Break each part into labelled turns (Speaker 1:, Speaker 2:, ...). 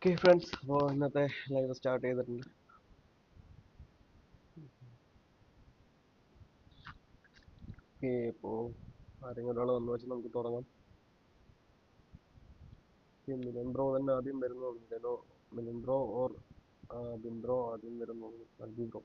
Speaker 1: Okay, friends, അപ്പോൾ ഇന്നത്തെ live start ചെയ്തിട്ടുണ്ട്. ഓക്കെ, ഇപ്പോൾ ആരെങ്കിലും ഒരാൾ വന്നു വെച്ച് നമുക്ക് തുടങ്ങാം. മിലൻ ബ്രോ തന്നെ ആദ്യം വരുന്നു. മിലൻ ബ്രോ ഓർ ബിൻബ്രോ ആദ്യം വരുന്നു. അൽബി ബ്രോ.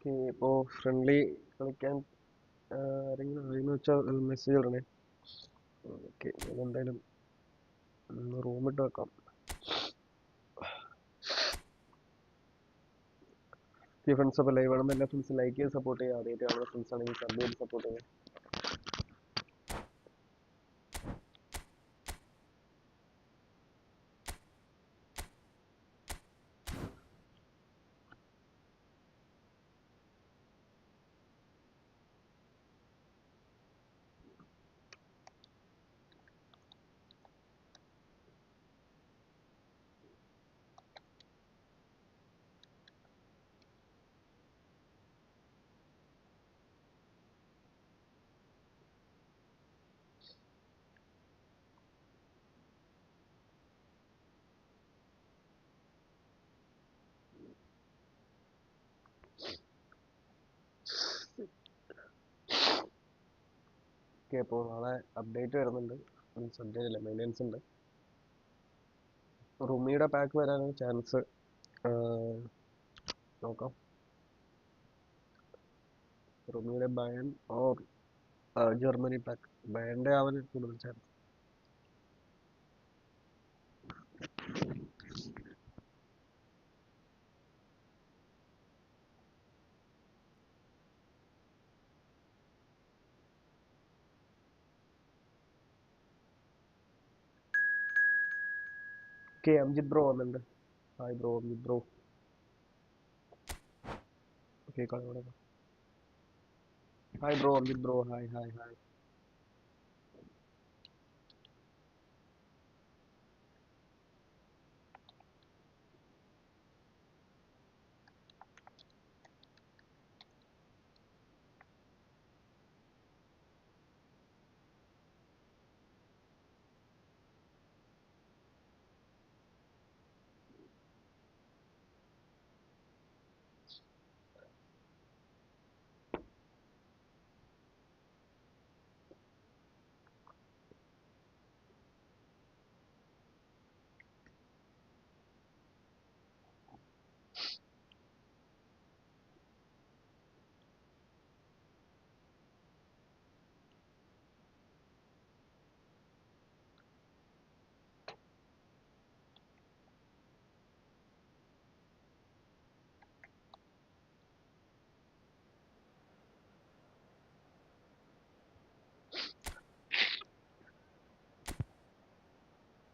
Speaker 1: ഓക്കെ, ഇപ്പോൾ ഫ്രണ്ട്ലി കളിക്കാൻ ആരെങ്കിലും ആരെന്ന് വെച്ചാൽ മെസ്സേജ് ഇടണേ. ഓക്കെ, എന്തായാലും റൂമിട്ട് വെക്കാം. ഓക്കെ ഫ്രണ്ട്സ്, അപ്പോൾ ലൈവ് ആണെന്ന് എല്ലാ ഫ്രണ്ട്സും ലൈക്ക് ചെയ്ത് സപ്പോർട്ട് ചെയ്യുക. ആദ്യമായിട്ട് നമ്മുടെ ഫ്രണ്ട്സ് ആണെങ്കിൽ സബ് ചെയ്ത് സപ്പോർട്ട് ചെയ്യുക. ഓക്കെ, അപ്പോൾ നാളെ അപ്ഡേറ്റ് വരുന്നുണ്ട്. മീൻസ് അപ്ഡേറ്റ് അല്ല, മെയിൻ്റെനൻസ് ഉണ്ട്. റുമിയുടെ പാക്ക് വരാനാണ് ചാൻസ്. നോക്കാം. റുമിയുടെ ബയൺ ഓർ ജർമ്മനി പാക്ക്. ബയൻ്റെ ആവാൻ കൂടുതൽ ചാൻസ്. ഓക്കെ, അംജിത് ബ്രോ വന്നിട്ടുണ്ട്. Hi bro, Amjith bro. Okay, കളി തുടങ്ങാം. Hi bro, Amjith bro. Hi hi hi.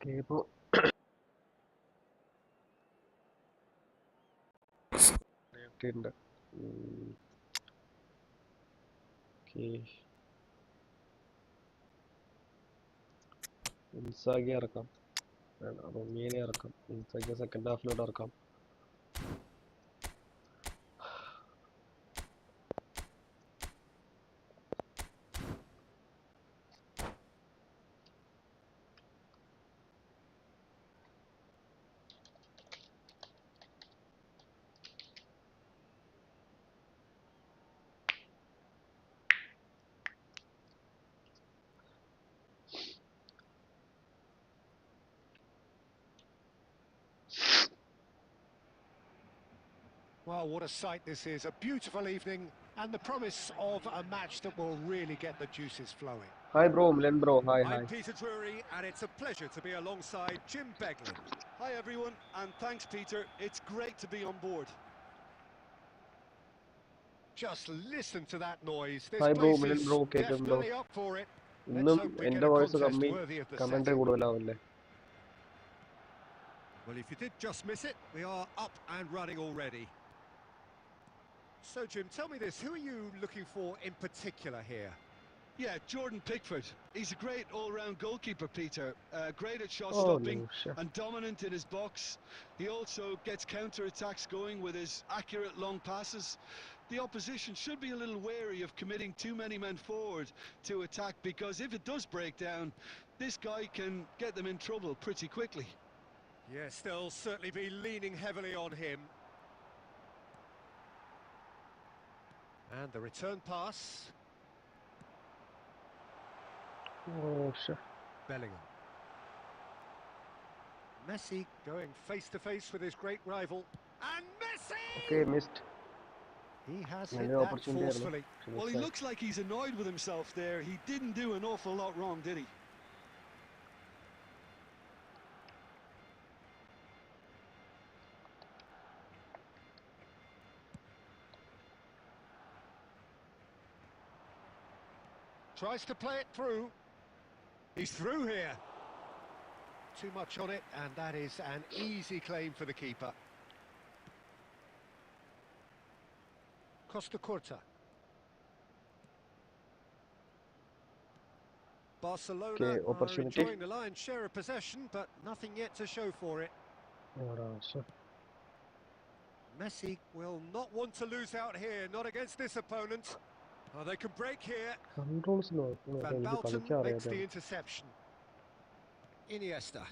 Speaker 1: Okay, ഇപ്പോൾ ഒക്കെ ഉണ്ട്. ഓക്കെ, ഇൻസാഗി ഇറക്കാം. വേണ്ട, റൊമേനിയ ഇറക്കാം. ഇൻസാഗി സെക്കൻഡ് ഹാഫിലോട്ട് ഇറക്കാം.
Speaker 2: Well, what a sight this is. A beautiful evening and the promise of a match that will really get the juices flowing.
Speaker 1: Hi bro, Milan bro. Hi,
Speaker 2: I'm
Speaker 1: hi.
Speaker 2: Peter Drury, and it's a pleasure to be alongside Jim Beglin.
Speaker 3: Hi everyone, and thanks Peter, it's great to be on board.
Speaker 2: Just listen to that noise. This
Speaker 1: Hi bro,
Speaker 2: place
Speaker 1: Milan
Speaker 2: is
Speaker 1: bro. Bro.
Speaker 2: definitely up for it. Let's
Speaker 1: ഇന്നും
Speaker 2: hope we get
Speaker 1: എൻ്റെ
Speaker 2: a
Speaker 1: voice
Speaker 2: contest
Speaker 1: കമ്മി
Speaker 2: worthy of the
Speaker 1: comment
Speaker 2: setting.
Speaker 1: കൂടുതലാവല്ലേ?
Speaker 2: Well, if you did just miss it, we are up and running already. So, Jim, tell me this, who are you looking for in particular here?
Speaker 3: Yeah, Jordan Pickford. He's a great all-round goalkeeper, Peter. Great at shot
Speaker 1: Oh
Speaker 3: stopping
Speaker 1: no, shit.
Speaker 3: and dominant in his box. He also gets counter-attacks going with his accurate long passes. The opposition should be a little wary of committing too many men forward to attack, because if it does break down, this guy can get them in trouble pretty quickly.
Speaker 2: Yes, they'll certainly be leaning heavily on him. And the return pass.
Speaker 1: Oh shit.
Speaker 2: Bellingham. Messi going face-to-face with his great rival. And Messi!
Speaker 1: Okay, missed.
Speaker 2: He has hit
Speaker 1: Many
Speaker 2: that
Speaker 1: opportunity
Speaker 2: forcefully.
Speaker 3: Well, he looks like he's annoyed with himself there. He didn't do an awful lot wrong, did he?
Speaker 2: Tries to play it through. He's through here. Too much on it, and that is an easy claim for the keeper. Costa Curta. Barcelona
Speaker 1: Okay,
Speaker 2: are
Speaker 1: opportunity.
Speaker 2: enjoying the lion's share of possession, but nothing yet to show for it.
Speaker 1: Oh, shit.
Speaker 2: Messi will not want to lose out here, not against this opponent. Oh, they can break here.
Speaker 1: Controls no.
Speaker 2: Van Balten makes the interception. Iniesta.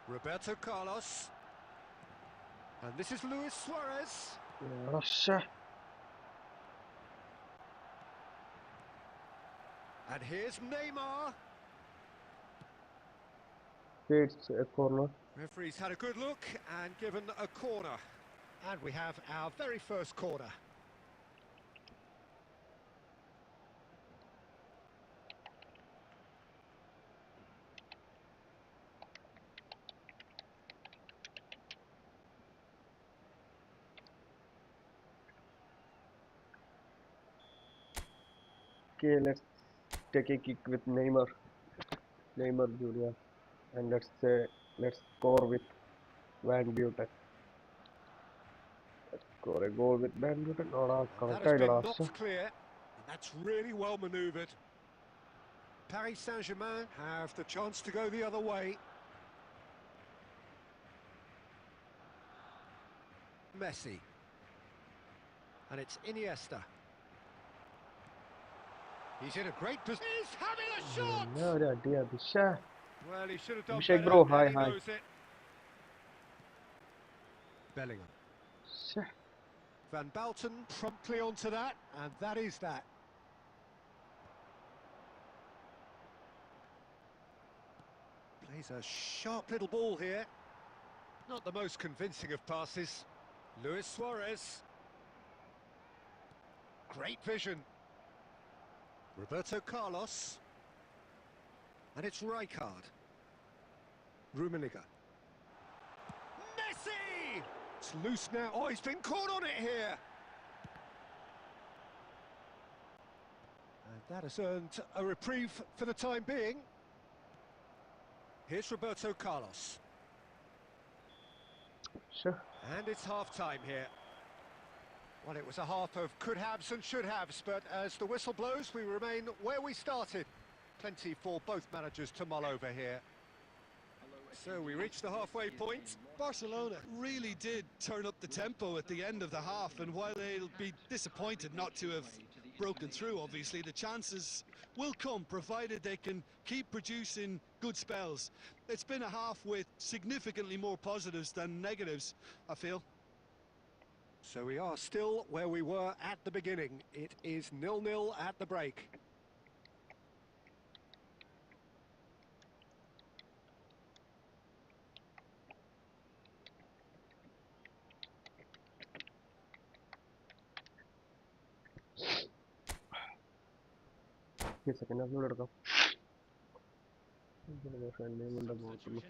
Speaker 2: Roberto Carlos. And this is Luis Suarez.
Speaker 1: Oh shit.
Speaker 2: And here's Neymar.
Speaker 1: It's a corner.
Speaker 2: Referee's had a good look and given a corner. And we have our very first corner.
Speaker 1: Okay, let's take a kick with Neymar Junior, and let's score with Van Buren. Let's score a goal with Van Buren.
Speaker 2: That has been knocked clear, and that's really well manoeuvred. Paris Saint-Germain have the chance to go the other way. Messi. And it's Iniesta. He's in a great position. He's having a shot! Well, he should have done better,
Speaker 1: bro, hi,
Speaker 2: and he knows it. Bellingham. Van Balten promptly onto that, and that is that. Plays a sharp little ball here. Not the most convincing of passes. Luis Suarez. Great vision. Roberto Carlos. And it's Rijkaard. Rummenigge. Messi! It's loose now. Oh, he's been caught on it here. And that has earned a reprieve for the time being. Here's Roberto Carlos.
Speaker 1: Sure.
Speaker 2: And it's half-time here. Well, it was a half of could-haves and should-haves, but as the whistle blows, we remain where we started. Plenty for both managers to mull over here. So we reach the halfway point.
Speaker 3: Barcelona really did turn up the tempo at the end of the half, and while they'll be disappointed not to have broken through, obviously, the chances will come, provided they can keep producing good spells. It's been a half with significantly more positives than negatives, I feel.
Speaker 2: So we are still where we were at the beginning. It is 0-0 at the break.
Speaker 1: ഈ second ഹാഫിലൂടെ എടുക്കാം. എന്നെയും കൊണ്ട് പോകത്തുള്ളൂ.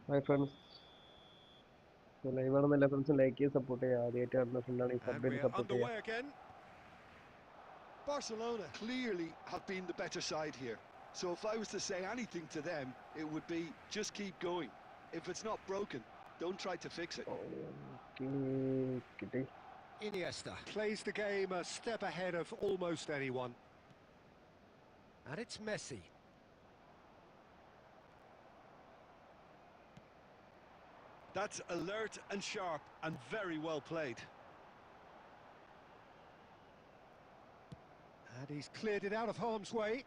Speaker 1: Hi friends, live ആണെന്ന് എല്ലാ ഫ്രണ്ട്സും like ചെയ്ത് support ചെയ്യുക. ആദ്യമായിട്ട് കാണുന്ന ഫ്രണ്ടാണെങ്കിൽ സബ്
Speaker 2: And
Speaker 1: ചെയ്ത്
Speaker 2: we're
Speaker 1: സപ്പോർട്ട് ചെയ്യുക.
Speaker 2: underway again.
Speaker 3: Barcelona clearly have been the better side here. So if I was to say anything to them, it would be just keep going. If it's not broken, don't try to fix it.
Speaker 1: കിട്ടി.
Speaker 2: Iniesta plays the game a step ahead of almost anyone. And it's Messi.
Speaker 3: That's alert and sharp and very well played.
Speaker 2: And he's cleared it out of harm's way.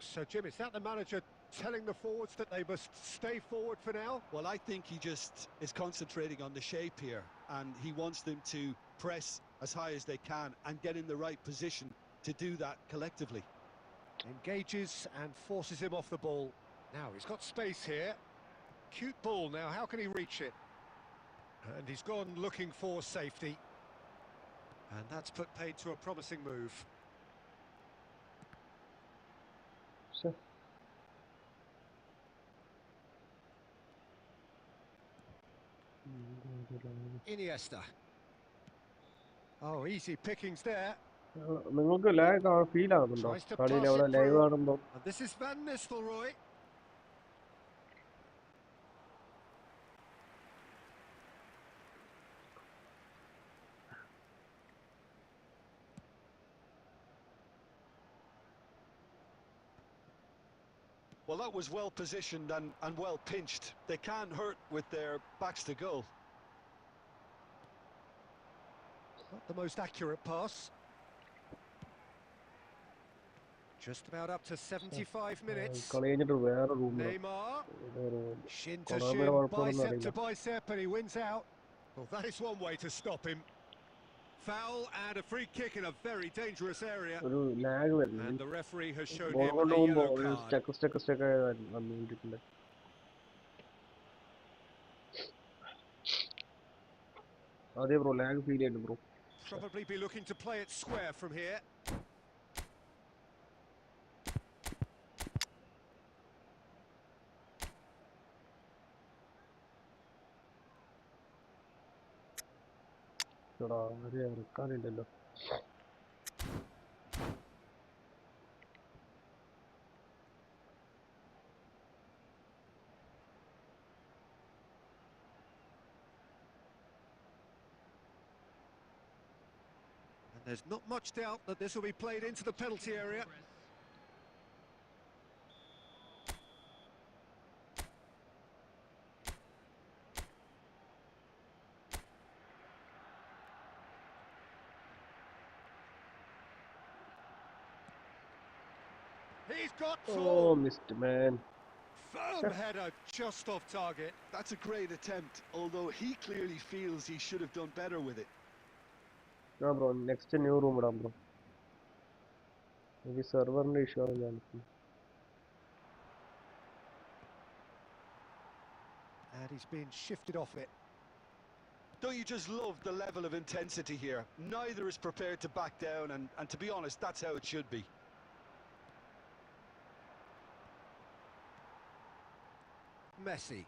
Speaker 2: So, Jim, is that the manager telling the forwards that they must stay forward for now?
Speaker 3: Well, I think he just is concentrating on the shape here, and he wants them to press as high as they can and get in the right position to do that collectively.
Speaker 2: Engages and forces him off the ball. Now, he's got space here. Cute ball now, how can he reach it? And he's gone looking for safety. And that's put paid to a promising move.
Speaker 1: ശ്ശെ.
Speaker 2: Iniesta. Oh, easy pickings there.
Speaker 1: നിങ്ങൾക്ക് lag feel ആകുന്നുണ്ടോ
Speaker 2: Tries to
Speaker 1: കളിയിൽ
Speaker 2: pass
Speaker 1: അവിടെ
Speaker 2: it
Speaker 1: live
Speaker 2: through.
Speaker 1: കാണുമ്പോൾ?
Speaker 2: And this is Van Nistelrooy.
Speaker 3: Well, that was well positioned and well pinched. They can't hurt with their backs to goal.
Speaker 2: Not the most accurate pass. Just about up to 75 minutes.
Speaker 1: കളി കഴിഞ്ഞിട്ട് വേറെ റൂമിലാണ്.
Speaker 2: Neymar. Shin to
Speaker 1: കൊളാമിയുടെ
Speaker 2: shin,
Speaker 1: കുഴപ്പമൊന്നും
Speaker 2: bicep
Speaker 1: അറിയില്ല.
Speaker 2: to bicep, and he wins out. Well, that is one way to stop him. Foul and a free kick in a very dangerous area.
Speaker 1: ഒരു lag
Speaker 2: And
Speaker 1: വരുന്നുണ്ട്.
Speaker 2: the referee has shown
Speaker 1: ball
Speaker 2: him a
Speaker 1: കൊണ്ടുപോകുമ്പോൾ
Speaker 2: yellow
Speaker 1: ഒരു
Speaker 2: card.
Speaker 1: Stuck വന്നിട്ടുണ്ട്. അതെ bro, lag feel ചെയ്യുന്നു bro.
Speaker 2: Probably be looking to play it square from here.
Speaker 1: എടാ, ആരെ ഇറക്കാനില്ലല്ലോ.
Speaker 2: And there's not much doubt that this will be played into the penalty area. He's got
Speaker 1: Oh,
Speaker 2: to.
Speaker 1: missed man.
Speaker 2: Firm header just off target.
Speaker 3: That's a great attempt, although he clearly feels he should have done better with it.
Speaker 1: ആ bro, next new room ഇടാം bro. എനിക്ക് സെർവറിന്റെ issue ആണ് ഞാൻ.
Speaker 2: And he's been shifted off it.
Speaker 3: Don't you just love the level of intensity here? Neither is prepared to back down, and to be honest, that's how it should be.
Speaker 2: Messi.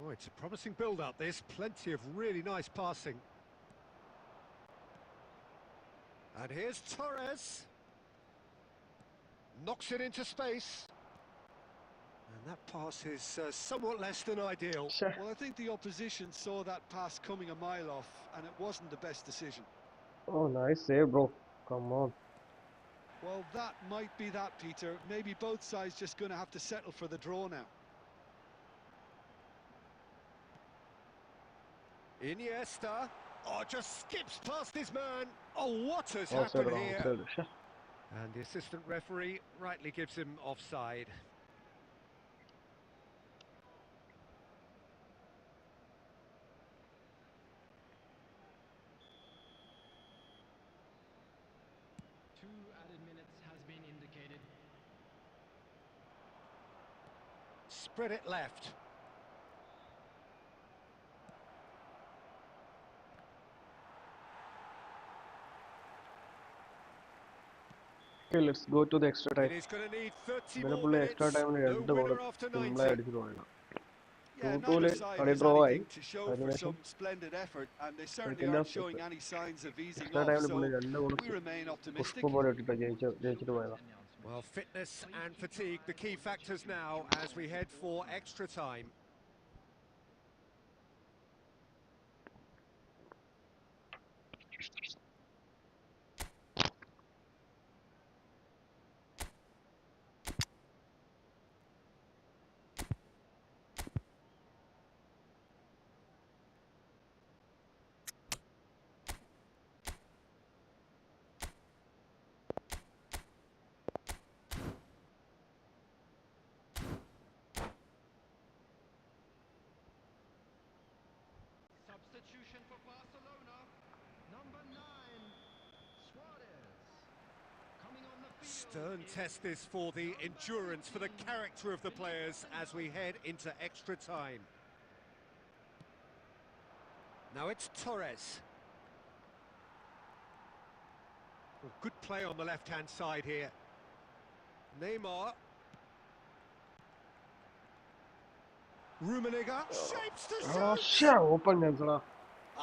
Speaker 2: Oh, it's a promising build-up, this. Plenty of really nice passing. And here's Torres. Knocks it into space. And that pass is somewhat less than ideal.
Speaker 3: Well, I think the opposition saw that pass coming a mile off, and it wasn't the best decision.
Speaker 1: Oh, nice save bro. Come on.
Speaker 3: Well, that might be that, Peter. Maybe both sides just going to have to settle for the draw now.
Speaker 2: Iniesta. Oh, just skips past his man. Oh, what has
Speaker 1: Offside,
Speaker 2: happened here?
Speaker 1: offside.
Speaker 2: And the assistant referee rightly gives him offside.
Speaker 4: Two added minutes has been indicated.
Speaker 2: Spread it left.
Speaker 1: Okay, let's go to the extra time.
Speaker 2: It is going to need 30
Speaker 1: ഇന്നലെ
Speaker 2: more
Speaker 1: പുള്ളി extra
Speaker 2: minutes.
Speaker 1: ടൈമിൽ
Speaker 2: No
Speaker 1: 2 goal
Speaker 2: winner after
Speaker 1: സിമ്പിളായി
Speaker 2: 90.
Speaker 1: അടിച്ചിട്ട് പോയതാണ്.
Speaker 3: Yeah,
Speaker 1: 2-2
Speaker 3: neither side
Speaker 1: കളി
Speaker 3: has
Speaker 1: draw ആയി.
Speaker 3: anything to show for
Speaker 1: അതിനുശേഷം
Speaker 3: some splendid effort, and they certainly
Speaker 1: second
Speaker 3: aren't
Speaker 1: half
Speaker 3: showing any signs of easing
Speaker 1: extra
Speaker 3: off,
Speaker 1: ടൈമിൽ
Speaker 3: so
Speaker 1: പുള്ളി 2 goal
Speaker 3: we remain optimistic.
Speaker 1: Pushpa പോലെ ഇട്ടിട്ട് ജയിച്ചിട്ട് പോയതാണ്.
Speaker 2: Well, fitness and fatigue, the key factors now as we head for extra time.
Speaker 4: Substitution for Barcelona. Number 9, Suarez. Coming on the field.
Speaker 2: Stern test this for the endurance, for the character of the players as we head into extra time. Now it's Torres. Well, good play on the left-hand side here. Neymar. Rummenigge shapes the shot.
Speaker 1: Open ചാൻസടാ.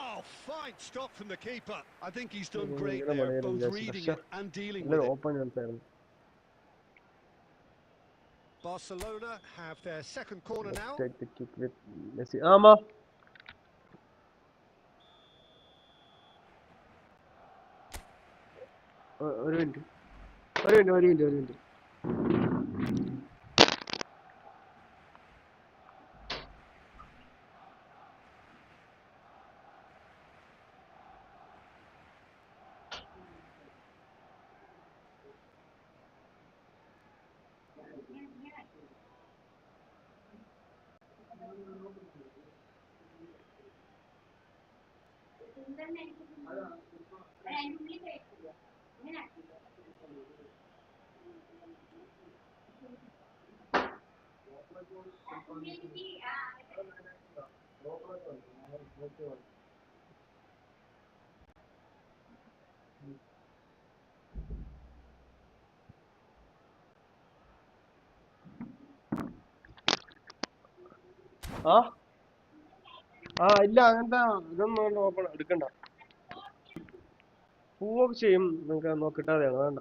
Speaker 2: Oh, fine stop from the keeper.
Speaker 3: I think he's done
Speaker 1: Mm,
Speaker 3: great
Speaker 1: yeah,
Speaker 3: there,
Speaker 1: yeah,
Speaker 3: both
Speaker 1: yeah,
Speaker 3: reading
Speaker 1: sure.
Speaker 3: it and dealing
Speaker 1: നല്ലൊരു
Speaker 3: with it.
Speaker 1: Open chance ആയിരുന്നു.
Speaker 2: Barcelona have their second corner now.
Speaker 1: Take the kick with Messi. ആമാ. ഒരു minute. ഇല്ല അങ്ങനത്തെ ഇതൊന്നും open എടുക്കണ്ട. പോവൊക്കെ ചെയ്യും, നിങ്ങൾക്ക് നോക്കിട്ടാതെയാണ് വേണ്ട.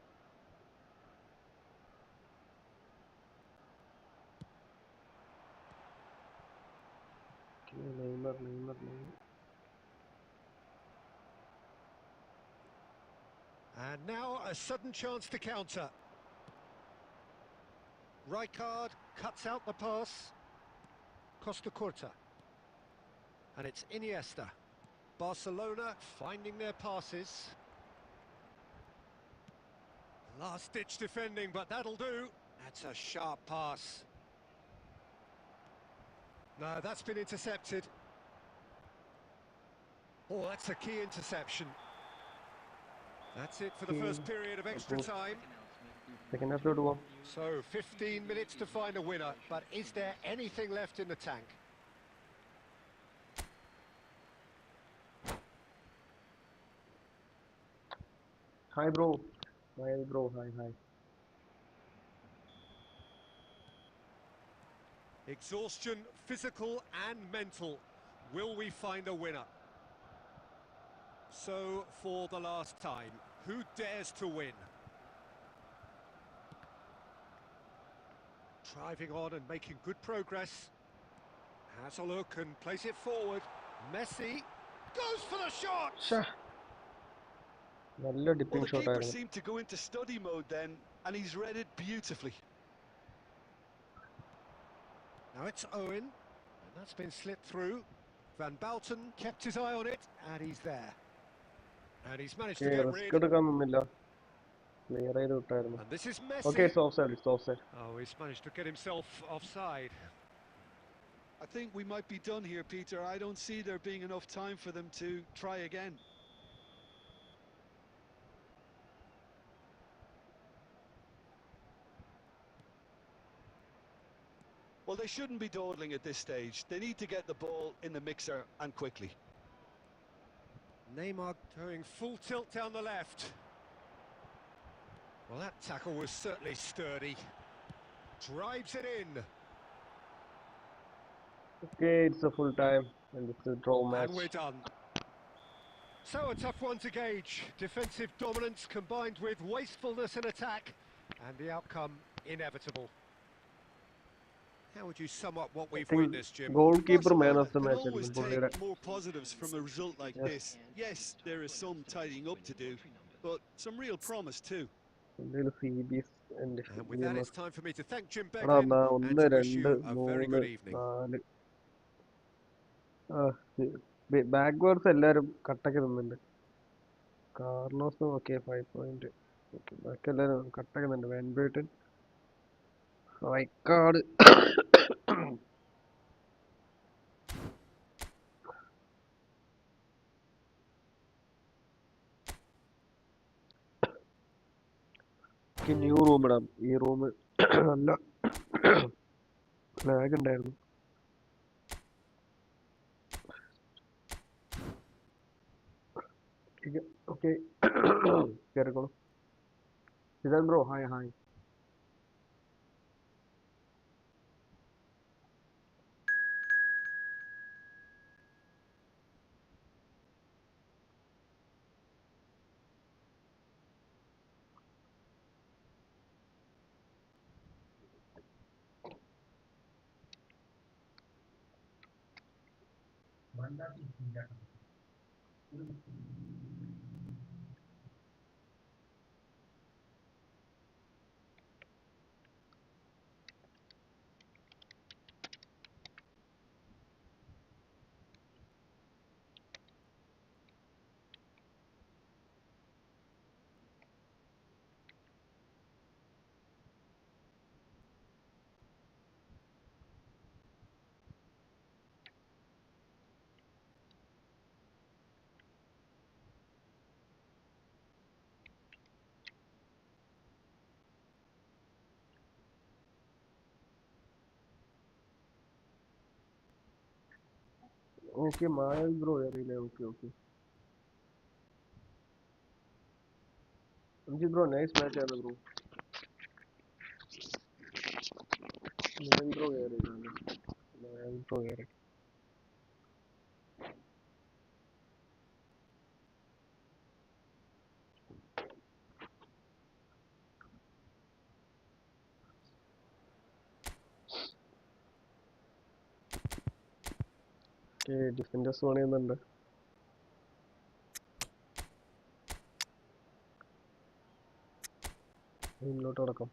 Speaker 1: Neymar.
Speaker 2: And now a sudden chance to counter. Rijkaard cuts out the pass. Costa Curta. And it's Iniesta. Barcelona finding their passes. Last-ditch defending, but that'll do. That's a sharp pass. No, that's been intercepted. Oh, that's a key interception. That's it for the first period of extra time.
Speaker 1: Second ഹാഫിലോട്ട് പോവാം.
Speaker 2: So 15 minutes to find a winner, but is there anything left in the tank?
Speaker 1: Hi bro. Hi.
Speaker 2: Exhaustion, physical and mental. Will we find a winner? So, for the last time, who dares to win? Driving on and making good progress. Has a look and plays it forward. Messi goes for the shot!
Speaker 1: നല്ല
Speaker 3: Well,
Speaker 1: dipping
Speaker 3: the
Speaker 1: shot
Speaker 3: keeper
Speaker 1: ആയിരുന്നു.
Speaker 3: seemed to go into study mode then, and he's read it beautifully.
Speaker 2: Now it's Owen, and that's been slipped through. Van Bouten kept his eye on it, and he's there. And he's managed to get
Speaker 1: risk
Speaker 2: rid.
Speaker 1: എടുക്കാൻ നിന്നില്ല, clear ചെയ്ത് വിട്ടായിരുന്നു.
Speaker 2: And this is
Speaker 1: okay,
Speaker 2: Messi.
Speaker 1: It's offside.
Speaker 2: Oh, he's managed to get himself offside.
Speaker 3: I think we might be done here, Peter. I don't see there being enough time for them to try again. Well, they shouldn't be dawdling at this stage. They need to get the ball in the mixer and quickly.
Speaker 2: Neymar going full tilt down the left. Well, that tackle was certainly sturdy. Drives it in.
Speaker 1: Okay, it's a full time and it's a draw match.
Speaker 2: And we're done. So a tough one to gauge. Defensive dominance combined with wastefulness in attack, and the outcome inevitable. How would you sum up what
Speaker 1: I
Speaker 2: we've
Speaker 1: think
Speaker 2: witnessed, Jim?
Speaker 1: goalkeeper man
Speaker 3: Barcelona
Speaker 1: of the
Speaker 3: can
Speaker 1: match
Speaker 3: always
Speaker 1: ആയിരിക്കും
Speaker 3: take
Speaker 1: പുള്ളിയുടെ.
Speaker 3: more positives from a result like
Speaker 1: Yes.
Speaker 3: this. Yes, there is some tidying up to do, but some real promise too.
Speaker 1: പുള്ളിയുടെ CBs and
Speaker 2: And with that,
Speaker 1: DMR.
Speaker 2: it's time for me to thank Jim
Speaker 1: എടാ
Speaker 2: Beglin
Speaker 1: എന്നാ
Speaker 2: and
Speaker 1: 1
Speaker 2: to wish
Speaker 1: 2
Speaker 2: you a very
Speaker 1: 3
Speaker 2: good evening.
Speaker 1: 4 backwards എല്ലാരും കട്ടൊക്കെ നിന്നുണ്ട്. Carlos okay 5 point. ബാക്കി എല്ലാരും കട്ടൊക്കെ നിന്നുണ്ട്. വാൻബേട്ടൻ റൈക്കാർഡ് ന്യൂ റൂം ഇടാം. ഈ റൂം നല്ല ലാഗ് ഉണ്ടായിരുന്നു. ഓക്കെ കേറിക്കോളൂ. ഇതാ ബ്രോ. Hi hi. ഓക്കെ മായൽ ബ്രോ അറിയില്ലേ? Okay okay. അഞ്ച് ബ്രോ നൈസ് മാച്ച് ആയിരുന്നു ബ്രോ. മായൽ ബ്രോ കയറി. മായൽ ബ്രോ കയറി. ഓക്കെ ഡിഫൻഡേഴ്സ് പണിയുന്നുണ്ട്. മുന്നോട്ട് നടക്കാം.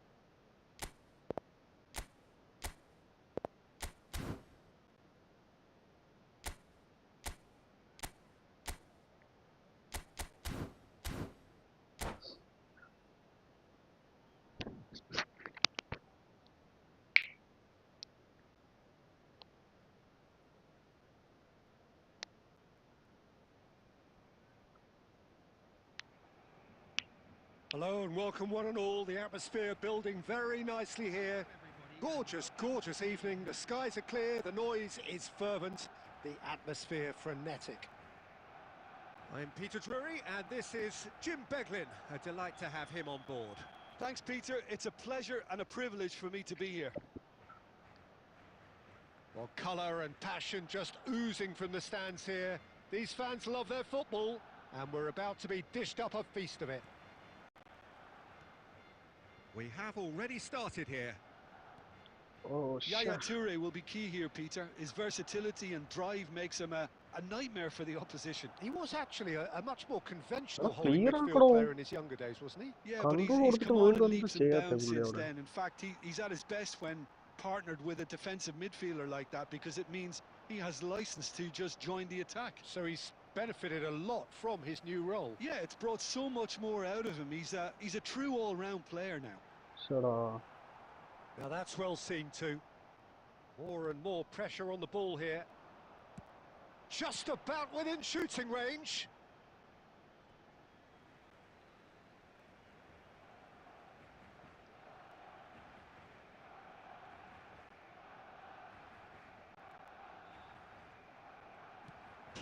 Speaker 2: Hello and welcome one and all. The atmosphere building very nicely here. Gorgeous, gorgeous evening. The skies are clear, the noise is fervent, the atmosphere frenetic. I'm Peter Drury and this is Jim Beglin. A delight to have him on board.
Speaker 3: Thanks, Peter. It's a pleasure and a privilege for me to be here.
Speaker 2: Well, colour and passion just oozing from the stands here. These fans love their football and we're about to be dished up a feast of it. We have already started here.
Speaker 1: Oh
Speaker 3: Yaya
Speaker 1: shit.
Speaker 3: Toure will be key here, Peter. His versatility and drive makes him a nightmare for the opposition.
Speaker 2: He was actually a much more conventional
Speaker 1: Oh,
Speaker 2: holding
Speaker 1: clear
Speaker 2: midfield
Speaker 1: ആക്കടോ.
Speaker 2: player in his younger days, wasn't he?
Speaker 3: Yeah, but
Speaker 1: control
Speaker 3: he's
Speaker 1: കൊടുത്തിട്ട്
Speaker 3: come on
Speaker 1: വീണ്ടും
Speaker 3: in
Speaker 1: എന്ത്
Speaker 3: leaps and
Speaker 1: ചെയ്യാത്ത
Speaker 3: bounds
Speaker 1: പുള്ളി
Speaker 3: since
Speaker 1: അവിടെ.
Speaker 3: then. In fact, he's at his best when partnered with a defensive midfielder like that, because it means he has license to just join the attack.
Speaker 2: So he's benefited a lot from his new role.
Speaker 3: Yeah, it's brought so much more out of him. He's a true all-round player now.
Speaker 1: ശടാ.
Speaker 2: Now that's well seen too. More and more pressure on the ball here. Just about within shooting range.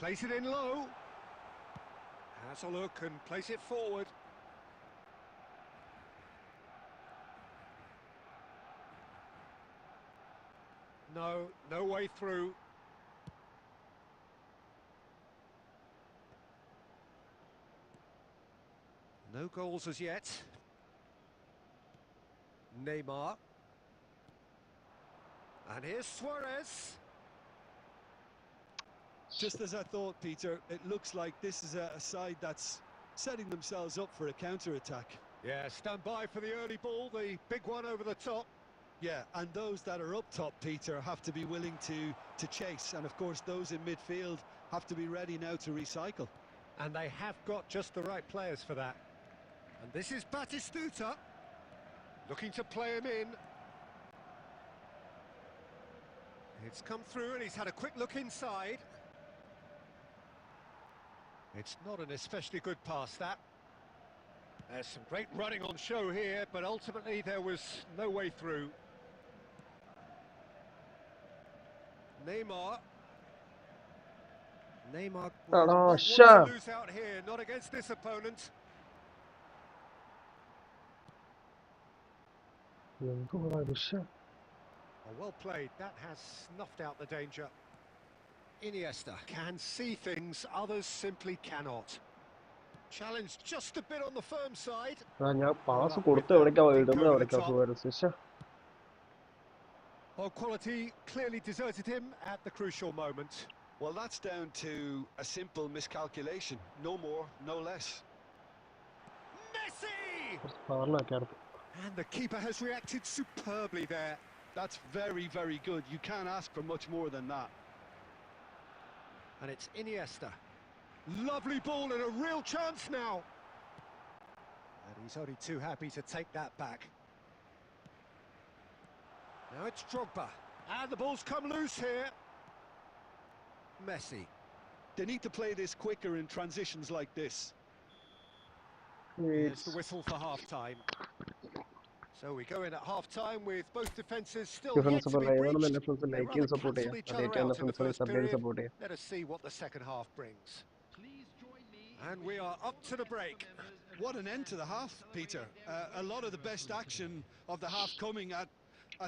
Speaker 2: Place it in low. Has a look and place it forward. No, no way through. No goals as yet. Neymar. And here's Suarez.
Speaker 3: Just as I thought, Peter, it looks like this is a side that's setting themselves up for a counter-attack.
Speaker 2: Yeah, stand by for the early ball, the big one over the top.
Speaker 3: Yeah, and those that are up top, Peter, have to be willing to chase. And, of course, those in midfield have to be ready now to recycle.
Speaker 2: And they have got just the right players for that. And this is Batistuta, looking to play him in. It's come through and he's had a quick look inside. It's not an especially good pass, that. There's some great running on show here, but ultimately there was no way through. Neymar. Neymar will not want to lose out here, not against this opponent. Oh, well played, that has snuffed out the danger. Iniesta can see things others simply cannot. Challenge just a bit on the firm side. Well, quality clearly deserted him at the crucial moment.
Speaker 3: Well, that's down to a simple miscalculation. No more, no less.
Speaker 2: Messi! And the keeper has reacted superbly there.
Speaker 3: That's very, very good. You can't ask for much more than that.
Speaker 2: And it's Iniesta. Lovely ball and a real chance now. And he's only too happy to take that back. Now it's Drogba. And the ball's come loose here. Messi.
Speaker 3: They need to play this quicker in transitions like this.
Speaker 2: Here's the whistle for half-time. So we go in at half-time with both defences still yet to be breached. They rather cancel each other out in the first period. Let us see what the second half brings. And we are up to the break.
Speaker 3: What an end to the half, Peter. A lot of the best action of the half coming at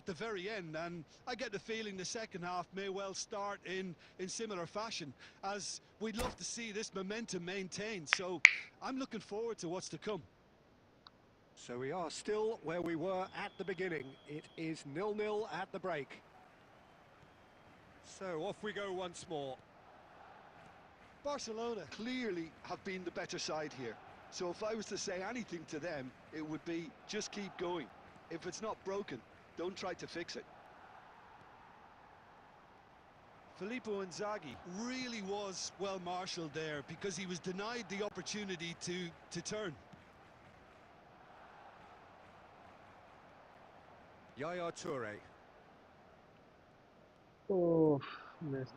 Speaker 3: the very end, and I get the feeling the second half may well start in similar fashion, as we'd love to see this momentum maintained. So I'm looking forward to what's to come.
Speaker 2: So we are still where we were at the beginning. It is 0-0 at the break. So off we go once more.
Speaker 3: Barcelona clearly have been the better side here. So if I was to say anything to them, it would be just keep going. If it's not broken, don't try to fix it. Filippo Inzaghi really was well marshalled there, because he was denied the opportunity to turn.
Speaker 2: Yaya Toure.
Speaker 1: Oh,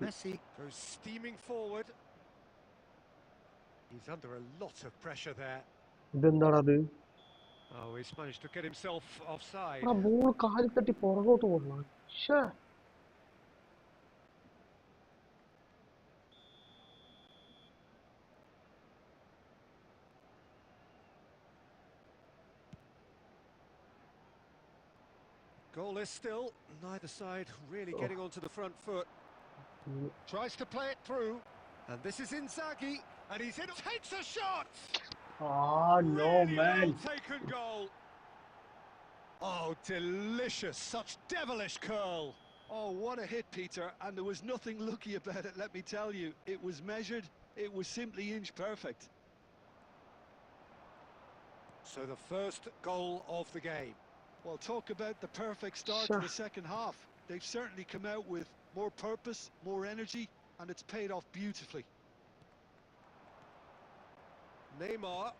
Speaker 2: Messi goes steaming forward. He's under a lot of pressure there. Oh, he's managed to get himself offside. Goalless still, neither side really getting onto the front foot. Tries to play it through, and this is Inzaghi, and he's in, takes a shot!
Speaker 1: Ah, no,
Speaker 2: really
Speaker 1: man.
Speaker 2: Well taken goal. Oh, delicious, such devilish curl.
Speaker 3: Oh, what a hit, Peter, and there was nothing lucky about it, let me tell you. It was measured, it was simply inch perfect.
Speaker 2: So the first goal of the game.
Speaker 3: Well, talk about the perfect start to the second half. They've certainly come out with more purpose, more energy, and it's paid off beautifully.
Speaker 2: Neymar,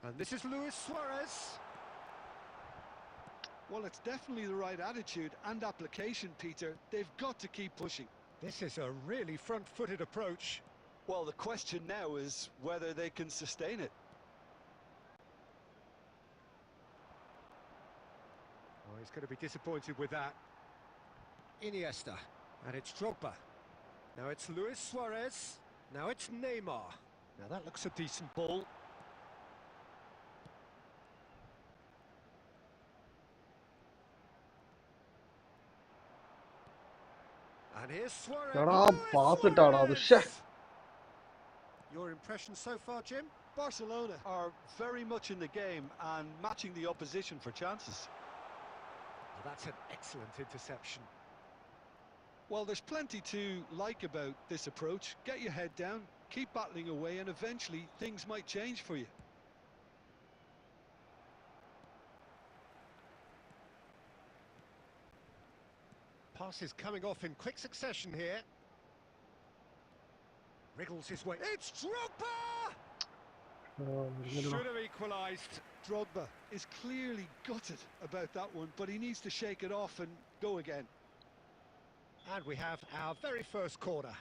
Speaker 2: and this is Luis Suarez.
Speaker 3: Well, it's definitely the right attitude and application, Peter. They've got to keep pushing.
Speaker 2: This is a really front-footed approach.
Speaker 3: Well, the question now is whether they can sustain it.
Speaker 2: Oh, he's going to be disappointed with that. Iniesta, and it's Drogba. Now it's Luis Suarez. Now it's Neymar. Now that looks a decent ball. And here's Suarez.
Speaker 1: എടാ
Speaker 2: Luis
Speaker 1: pass ഇട്ടാടാ അത് ശ്ശേ.
Speaker 2: Suarez! Your impression so far, Jim?
Speaker 3: Barcelona are very much in the game and matching the opposition for chances.
Speaker 2: Well, that's an excellent interception.
Speaker 3: Well, there's plenty to like about this approach. Get your head down, keep battling away, and eventually things might change for you.
Speaker 2: Pass is coming off in quick succession here. Wriggles his way. It's Drogba! Should have equalised.
Speaker 3: Drogba is clearly gutted about that one, but he needs to shake it off and go again.
Speaker 2: And we have our very first corner.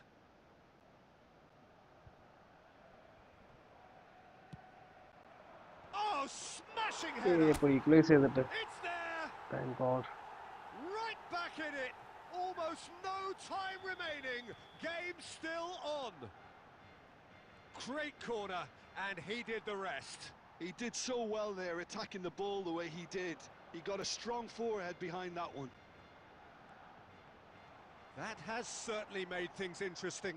Speaker 2: Oh, smashing header!
Speaker 1: Equalise ചെയ്തിട്ട്
Speaker 2: It's there!
Speaker 1: Thank God.
Speaker 2: Right back in it! Almost no time remaining. Game still on. Great corner, and he did the rest.
Speaker 3: He did so well there, attacking the ball the way he did. He got a strong forehead behind that one.
Speaker 2: That has certainly made things interesting.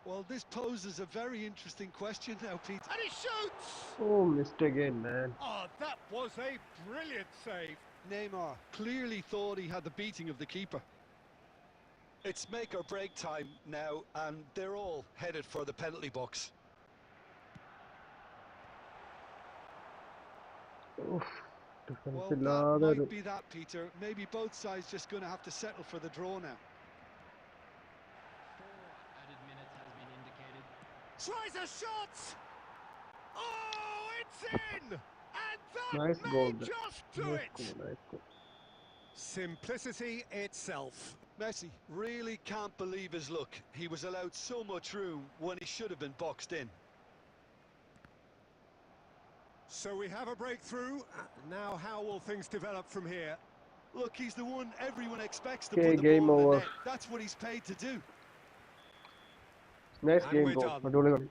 Speaker 3: Well, this poses a very interesting question now, Pete.
Speaker 2: And he shoots!
Speaker 1: Oh, missed again, man.
Speaker 2: Oh, that was a brilliant save.
Speaker 3: Neymar clearly thought he had the beating of the keeper. It's make or break time now, and they're all headed for the penalty box.
Speaker 1: Oof.
Speaker 3: Well,
Speaker 1: Defense
Speaker 3: that
Speaker 1: ഇല്ലാതെ
Speaker 3: might be that, Peter. Maybe both sides just going to have to settle for the draw now.
Speaker 4: 4 added minutes has been indicated.
Speaker 2: Tries a shot! Oh, it's in! And that
Speaker 1: Nice
Speaker 2: may
Speaker 1: goal.
Speaker 2: just do
Speaker 1: Nice
Speaker 2: it!
Speaker 1: goal, nice goal.
Speaker 2: Simplicity itself.
Speaker 3: Messi really can't believe his luck. He was allowed so much room when he should have been boxed in.
Speaker 2: So we have a breakthrough. Now how will things develop from here?
Speaker 3: Look, he's the one everyone expects to
Speaker 1: Okay,
Speaker 3: put the
Speaker 1: game
Speaker 3: ball in
Speaker 1: over.
Speaker 3: the net. That's what he's paid to do.
Speaker 1: Nice
Speaker 2: And
Speaker 1: game,
Speaker 2: we're
Speaker 1: bro.
Speaker 2: done.
Speaker 1: അടിപൊളി കളി.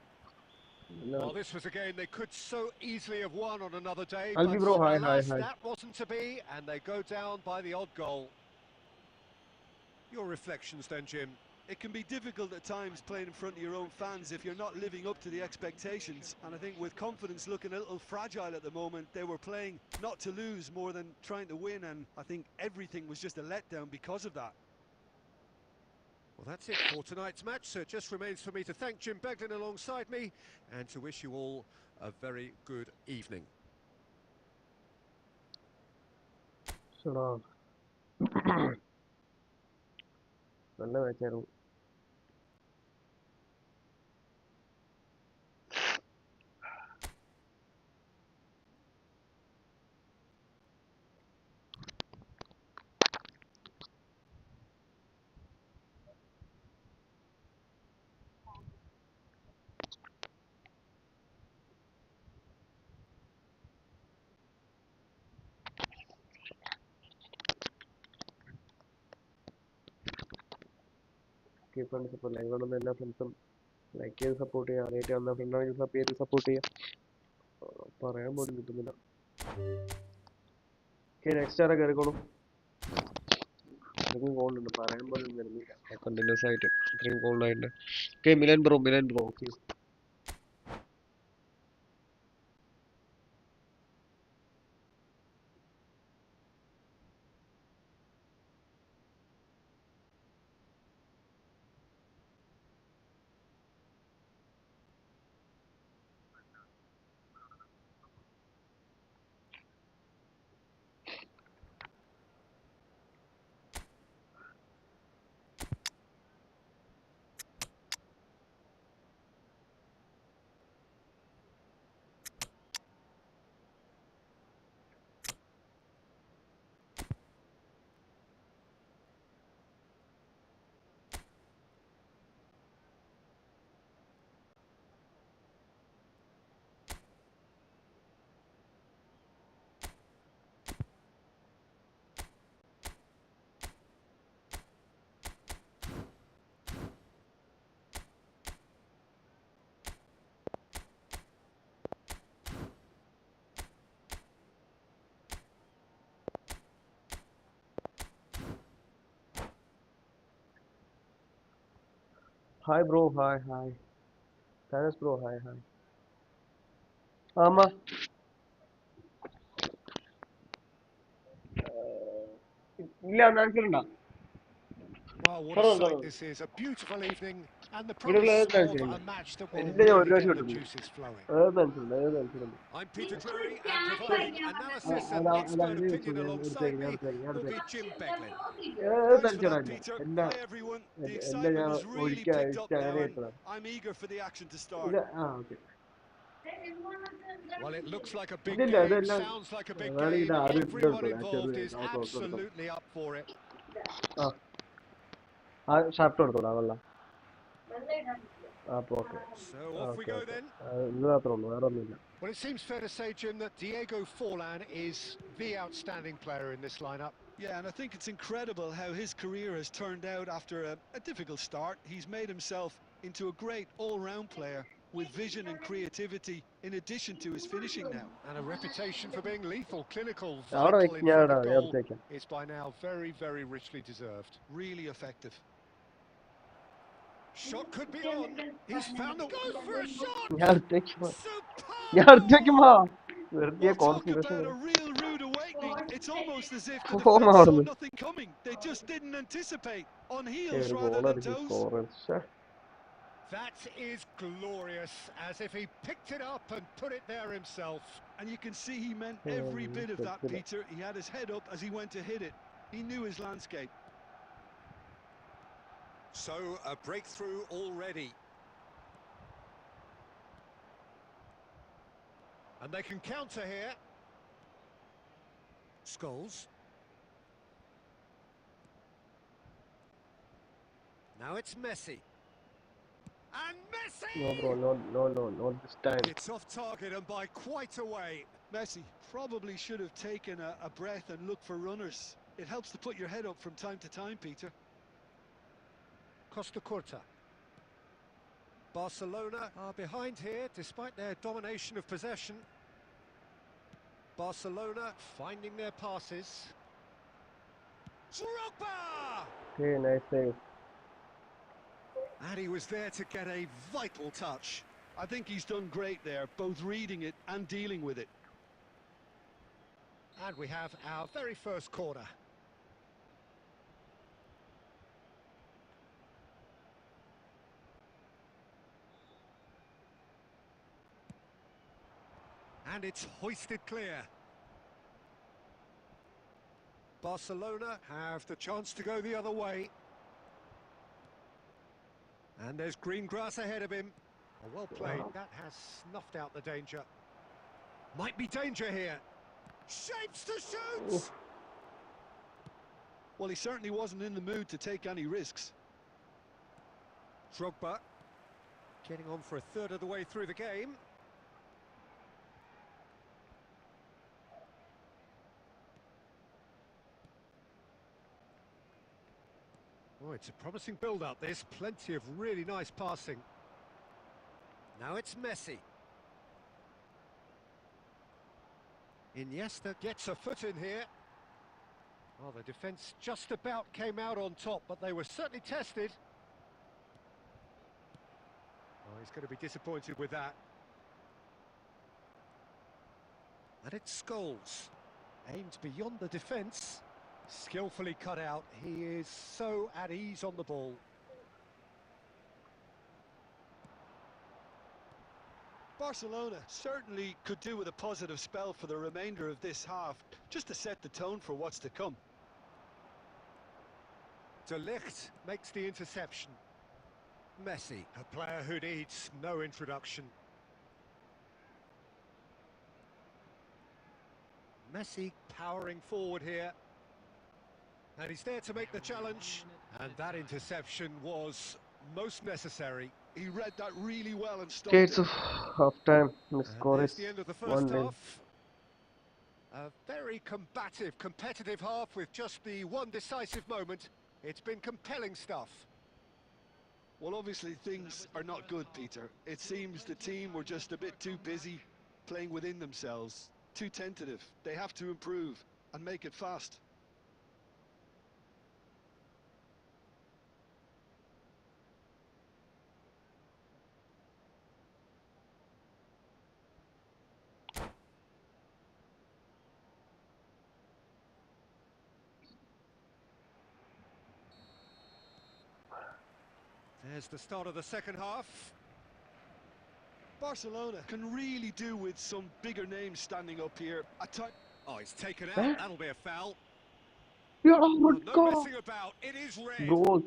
Speaker 2: Well, this was a game they could so easily have won on another day,
Speaker 1: Albi
Speaker 2: but
Speaker 1: bro, hi,
Speaker 2: alas,
Speaker 1: hi.
Speaker 2: that wasn't to be, and they go down by the odd goal. Your reflections then, Jim?
Speaker 3: It can be difficult at times playing in front of your own fans if you're not living up to the expectations. And I think with confidence looking a little fragile at the moment, they were playing not to lose more than trying to win. And I think everything was just a letdown because of that.
Speaker 2: Well, that's it for tonight's match, so it just remains for me to thank Jim Beglin alongside me and to wish you all a very good evening.
Speaker 1: ശെടാ. നല്ല മാച്ചായിരുന്നു. Friends ഇപ്പോൾ live കാണുന്ന എല്ലാ ഫ്രണ്ട്സും like ചെയ്ത് support ചെയ്യുക. ആദ്യമായിട്ട് വന്ന ഫ്രണ്ടാണെങ്കിൽ sub ചെയ്ത് സപ്പോർട്ട് ചെയ്യുക. പറയാൻ പോലും കിട്ടുന്നില്ല. ഓക്കെ, നെക്സ്റ്റ് ആരാ കയറിക്കോളും. ഇത്രയും കോളുണ്ട്, പറയാൻ പോലും വരുന്നില്ല കണ്ടിന്യൂസ് ആയിട്ട് ഇത്രയും കോളായിട്ട്. Okay, Milan bro okay. Hi bro, hi. Thanks bro, hi. Ama. ഇല്ല കാണിച്ചിട്ടുണ്ടോ?
Speaker 2: Well, what a sight this is. A beautiful evening and the
Speaker 1: വീഡിയോയിൽ
Speaker 2: promise
Speaker 1: ഏത്
Speaker 2: of
Speaker 1: കാണിച്ചിട്ടുണ്ട്?
Speaker 2: a match that will
Speaker 1: എന്റെ ഞാൻ ഒരു
Speaker 2: really
Speaker 1: പ്രാവശ്യം
Speaker 2: get the
Speaker 1: ഇട്ടിട്ടുണ്ട്.
Speaker 2: juices flowing.
Speaker 1: ഏത് കാണിച്ചിട്ടുണ്ട്?
Speaker 2: I'm Peter Drury, and providing analysis and
Speaker 1: അത്
Speaker 2: expert
Speaker 1: അങ്ങനെ
Speaker 2: opinion alongside me will be Jim Beglin.
Speaker 1: ഏത്
Speaker 3: Thanks for that,
Speaker 1: കാണിച്ചിട്ടില്ല.
Speaker 3: Peter.
Speaker 1: എല്ലാം
Speaker 3: Hi, everyone. The
Speaker 1: എല്ലാം
Speaker 3: excitement
Speaker 1: ഞാൻ
Speaker 3: has really
Speaker 1: ഒഴിക്കാൻ
Speaker 3: picked up
Speaker 1: അങ്ങനെ
Speaker 3: now, and
Speaker 1: ഇട്ടതാണ്.
Speaker 3: I'm eager for the action to start.
Speaker 1: ഇത് okay.
Speaker 2: Well, it looks like a big
Speaker 1: ഇതില്ല
Speaker 2: game,
Speaker 1: ഇതെല്ലാം
Speaker 2: sounds like a big
Speaker 1: വേണമെങ്കിൽ ഇത്
Speaker 2: game.
Speaker 1: ആദ്യം
Speaker 2: Everyone
Speaker 1: ഇട്ടെടുത്തോളൂ.
Speaker 2: involved
Speaker 1: ചെറിയ
Speaker 2: is
Speaker 1: എടുത്തോളൂ.
Speaker 2: absolutely up for it.
Speaker 1: ആ ഷർട്ട് എടുത്തോളാം വെള്ളം. അപ്പോൾ okay.
Speaker 2: So off we go then.
Speaker 1: ഇത് മാത്രമേ ഉള്ളൂ, വേറെ ഒന്നുമില്ല.
Speaker 2: Well, it seems fair to say, Jim, that Diego Forlan is the outstanding player in this lineup.
Speaker 3: Yeah, and I think it's incredible how his career has turned out after a difficult start. He's made himself into a great all-round player with vision and creativity in addition to his finishing now.
Speaker 2: And a reputation for being lethal, clinical,
Speaker 1: അവിടെ
Speaker 2: vital in front of goal.
Speaker 1: എടുത്തേക്കാം.
Speaker 2: It's by now very, very richly deserved.
Speaker 3: Really effective.
Speaker 2: Shot could be on. He's found the goal for a shot.
Speaker 1: ഞാൻ എടുത്തേക്കുമ്പോ
Speaker 2: Superb!
Speaker 1: വെറുതെ
Speaker 3: Well, talk
Speaker 1: concentration
Speaker 3: about a real rude awakening. It's almost as if the
Speaker 1: Form
Speaker 3: defence saw
Speaker 1: ആവുന്നു.
Speaker 3: nothing coming. They just didn't anticipate. On heels rather than toes.
Speaker 2: That is glorious, as if he picked it up and put it there himself.
Speaker 3: And you can see he meant every bit of that, Peter. He had his head up as he went to hit it. He knew his landscape.
Speaker 2: So, a breakthrough already. And they can counter here. Scholes. Now it's Messi. And Messi!
Speaker 1: No bro, no, not this time.
Speaker 2: It's off target and by quite a way.
Speaker 3: Messi probably should have taken a breath and looked for runners. It helps to put your head up from time to time, Peter.
Speaker 2: Costa Curta. Barcelona are behind here despite their domination of possession. Barcelona finding their passes. Drogba!
Speaker 1: Okay, nice save.
Speaker 2: And he was there to get a vital touch.
Speaker 3: I think he's done great there, both reading it and dealing with it.
Speaker 2: And we have our very first corner. And it's hoisted clear. Barcelona have the chance to go the other way. And there's green grass ahead of him. Oh, well played. That has snuffed out the danger. Might be danger here. Shapes to shoot!
Speaker 1: Oof.
Speaker 3: Well, he certainly wasn't in the mood to take any risks.
Speaker 2: Drogba getting on for a third of the way through the game. Oh, it's a promising build-up, this. Plenty of really nice passing. Now it's Messi. Iniesta gets a foot in here. Oh, the defence just about came out on top, but they were certainly tested. Oh, he's going to be disappointed with that. And it's Scholes. Aimed beyond the defence. Skillfully cut out. He is so at ease on the ball.
Speaker 3: Barcelona certainly could do with a positive spell for the remainder of this half, just to set the tone for what's to come.
Speaker 2: De Ligt makes the interception. Messi, a player who needs no introduction. Messi powering forward here. And he's there to make the challenge. And that interception was most necessary.
Speaker 3: He read that really well and stopped
Speaker 1: States
Speaker 3: it.
Speaker 1: of half time. The score
Speaker 2: There's
Speaker 1: is
Speaker 2: the end of the first
Speaker 1: 1-0.
Speaker 2: half. A very combative, competitive half with just the one decisive moment. It's been compelling stuff.
Speaker 3: Well, obviously things are not good, Peter. It seems the team were just a bit too busy playing within themselves, too tentative. They have to improve and make it fast.
Speaker 2: There's the start of the second half.
Speaker 3: Barcelona can really do with some bigger names standing up here.
Speaker 2: Oh, he's taken out. That'll be a foul.
Speaker 1: Yeah,
Speaker 2: Well,
Speaker 1: let's
Speaker 2: no
Speaker 1: go.
Speaker 2: messing about. It is red.
Speaker 1: Bro,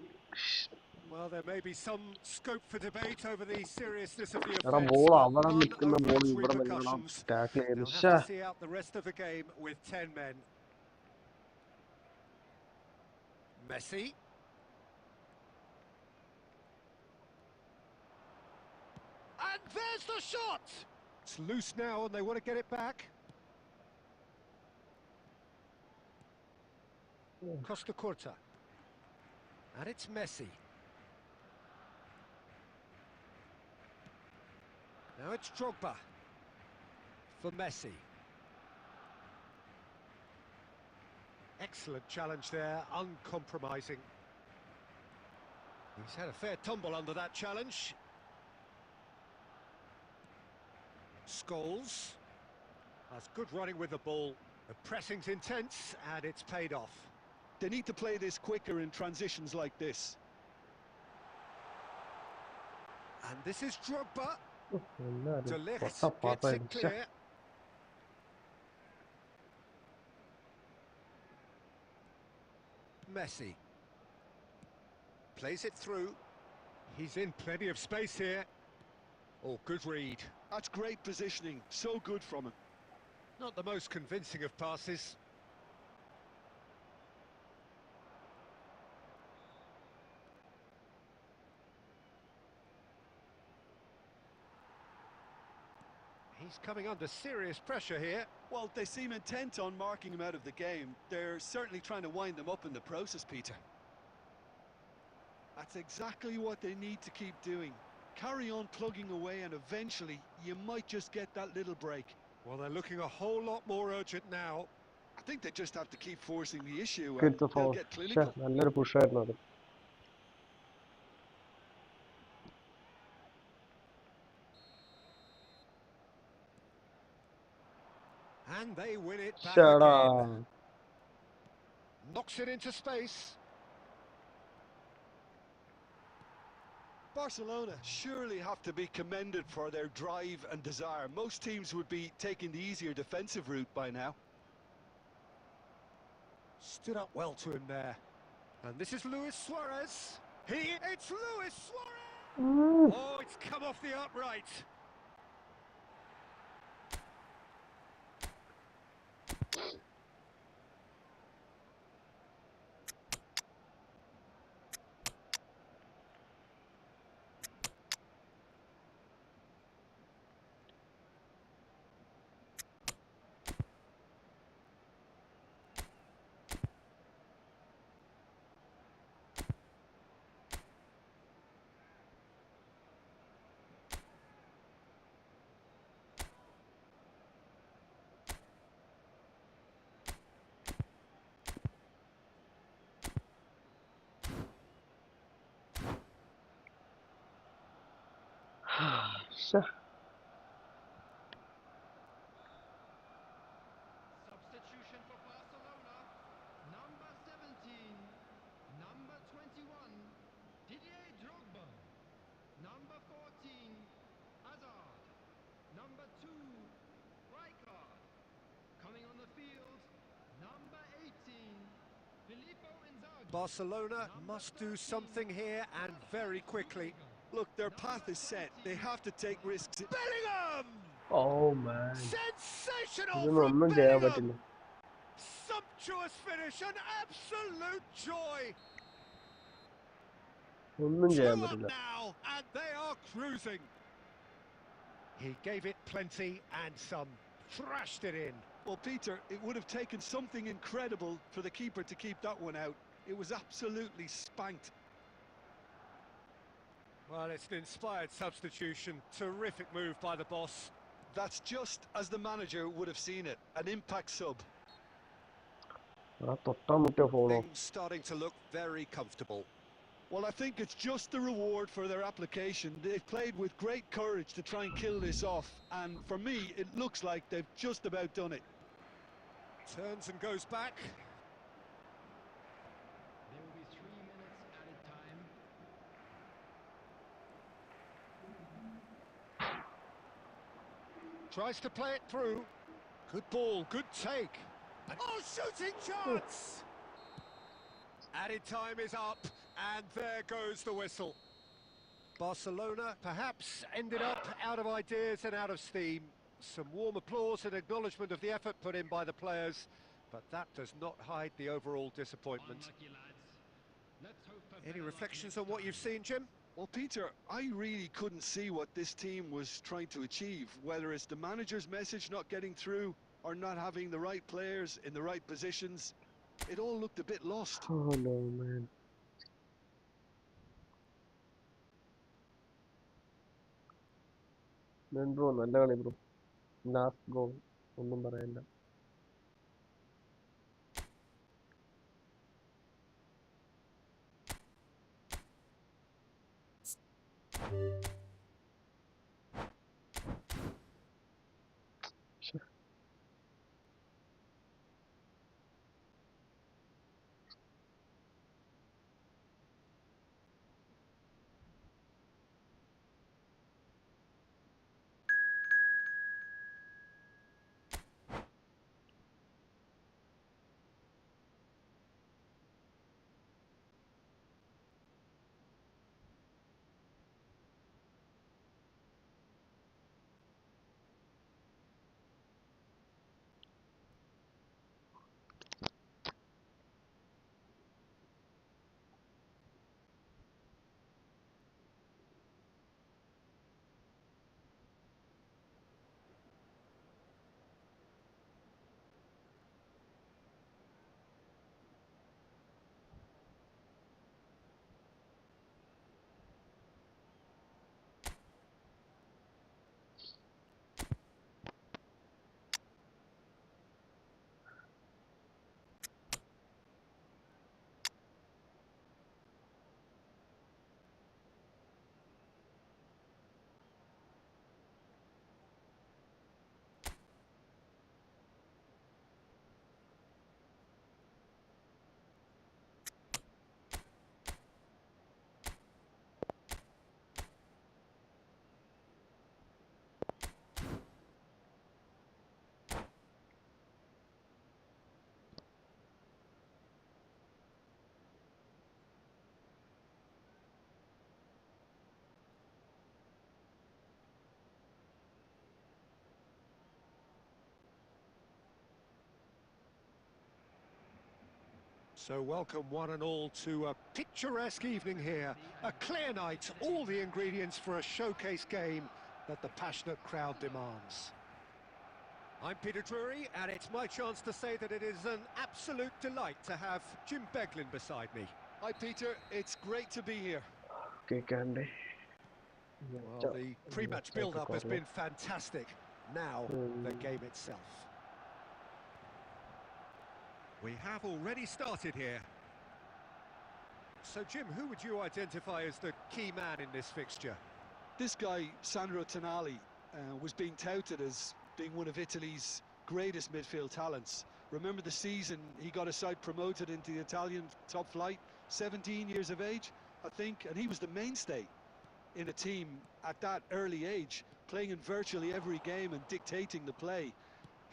Speaker 2: Well, there may be some scope for debate over the seriousness of the
Speaker 1: എടാ
Speaker 2: offence,
Speaker 1: ball
Speaker 2: but
Speaker 1: അവിടെ
Speaker 2: none
Speaker 1: നിൽക്കുന്ന
Speaker 2: over
Speaker 1: ball
Speaker 2: its
Speaker 1: ഇവിടെ നിൽക്കണം
Speaker 2: repercussions.
Speaker 1: Tackle ചെയ്ത്
Speaker 2: They'll have to see out the rest of the game with 10 men. Messi. And there's the shot! It's loose now and they want to get it back. Costa Curta. And it's Messi. Now it's Drogba. For Messi. Excellent challenge there, uncompromising. He's had a fair tumble under that challenge. Scholes. That's good running with the ball. The pressing's intense and it's paid off.
Speaker 3: They need to play this quicker in transitions like this.
Speaker 2: And this is Drogba. De Ligt
Speaker 1: പൊട്ട
Speaker 2: gets
Speaker 1: പാത്ത
Speaker 2: it clear. Messi. Plays it through. He's in plenty of space here. Oh, good read.
Speaker 3: That's great positioning, so good from him.
Speaker 2: Not the most convincing of passes. He's coming under serious pressure here.
Speaker 3: Well, they seem intent on marking him out of the game. They're certainly trying to wind them up in the process, Peter. That's exactly what they need to keep doing. Carry on plugging away and eventually you might just get that little break.
Speaker 2: Well, they're looking a whole lot more urgent now.
Speaker 3: I think they just have to keep forcing the issue and
Speaker 1: It's a
Speaker 3: they'll
Speaker 1: foul.
Speaker 3: get clinical.
Speaker 1: നല്ലൊരു പുഷായിരുന്നു അത്.
Speaker 2: And they win it back
Speaker 1: Shut
Speaker 2: again.
Speaker 1: up.
Speaker 2: Knocks it into space.
Speaker 3: Barcelona surely have to be commended for their drive and desire. Most teams would be taking the easier defensive route by now.
Speaker 2: Stood up well to him there. And this is Luis Suarez. It's Luis Suarez! Oh, it's come off the upright.
Speaker 4: Substitution for Barcelona. Number 17, number 21, Didier Drogba. Number 14, Hazard. Number 2, Rijkaard. Coming on the field, number 18, Filippo Inzaghi.
Speaker 2: Barcelona must do something here and very quickly.
Speaker 3: Look, their path is set. They have to take risks.
Speaker 2: Bellingham!
Speaker 1: Oh man.
Speaker 2: Sensational
Speaker 1: ഇതൊന്നും
Speaker 2: from
Speaker 1: ഒന്നും ചെയ്യാൻ
Speaker 2: Bellingham!
Speaker 1: പറ്റില്ല.
Speaker 2: Sumptuous finish, an absolute joy!
Speaker 1: ഒന്നും ചെയ്യാൻ
Speaker 2: 2 up
Speaker 1: പറ്റില്ല.
Speaker 2: now, and they are cruising. He gave it plenty and some, thrashed it in.
Speaker 3: Well, Peter, it would have taken something incredible for the keeper to keep that one out. It was absolutely spanked.
Speaker 2: Well, it's an inspired substitution. Terrific move by the boss.
Speaker 3: That's just as the manager would have seen it. An impact sub.
Speaker 1: ആ തൊട്ടാ മുട്ടിയ follow.
Speaker 2: Things starting to look very comfortable.
Speaker 3: Well, I think it's just the reward for their application. They've played with great courage to try and kill this off. And for me, it looks like they've just about done it.
Speaker 2: Turns and goes back.
Speaker 4: There will be 3 minutes added time.
Speaker 2: Tries to play it through. Good ball, good take. And oh, shooting chance! Added time is up, and there goes the whistle. Barcelona perhaps ended up out of ideas and out of steam. Some warm applause and acknowledgement of the effort put in by the players, but that does not hide the overall disappointment.
Speaker 4: Unlucky, lads. Let's hope for
Speaker 2: Any
Speaker 4: better luck
Speaker 2: reflections
Speaker 4: next
Speaker 2: on what you've
Speaker 4: time.
Speaker 2: seen, Jim?
Speaker 3: Well, Peter, I really couldn't see what this team was trying to achieve, whether it's the manager's message not getting through or not having the right players in the right positions. It all looked a bit lost.
Speaker 1: Oh no, man. Bro നല്ല കളി bro. Last goal ഒന്നും പറയണ്ട.
Speaker 2: So welcome one and all to a picturesque evening here. A clear night, all the ingredients for a showcase game that the passionate crowd demands. I'm Peter Drury, and it's my chance to say that it is an absolute delight to have Jim Beglin beside me.
Speaker 3: Hi, Peter. It's great to be here.
Speaker 1: കേൾക്കാണ്ടേ.
Speaker 2: Well, the pre-match build-up has been fantastic. Now, the game itself. We have already started here. So, Jim, who would you identify as the key man in this fixture?
Speaker 3: This guy, Sandro Tonali, was being touted as being one of Italy's greatest midfield talents. Remember the season he got a side promoted into the Italian top flight, 17 years of age, I think, and he was the mainstay in a team at that early age, playing in virtually every game and dictating the play.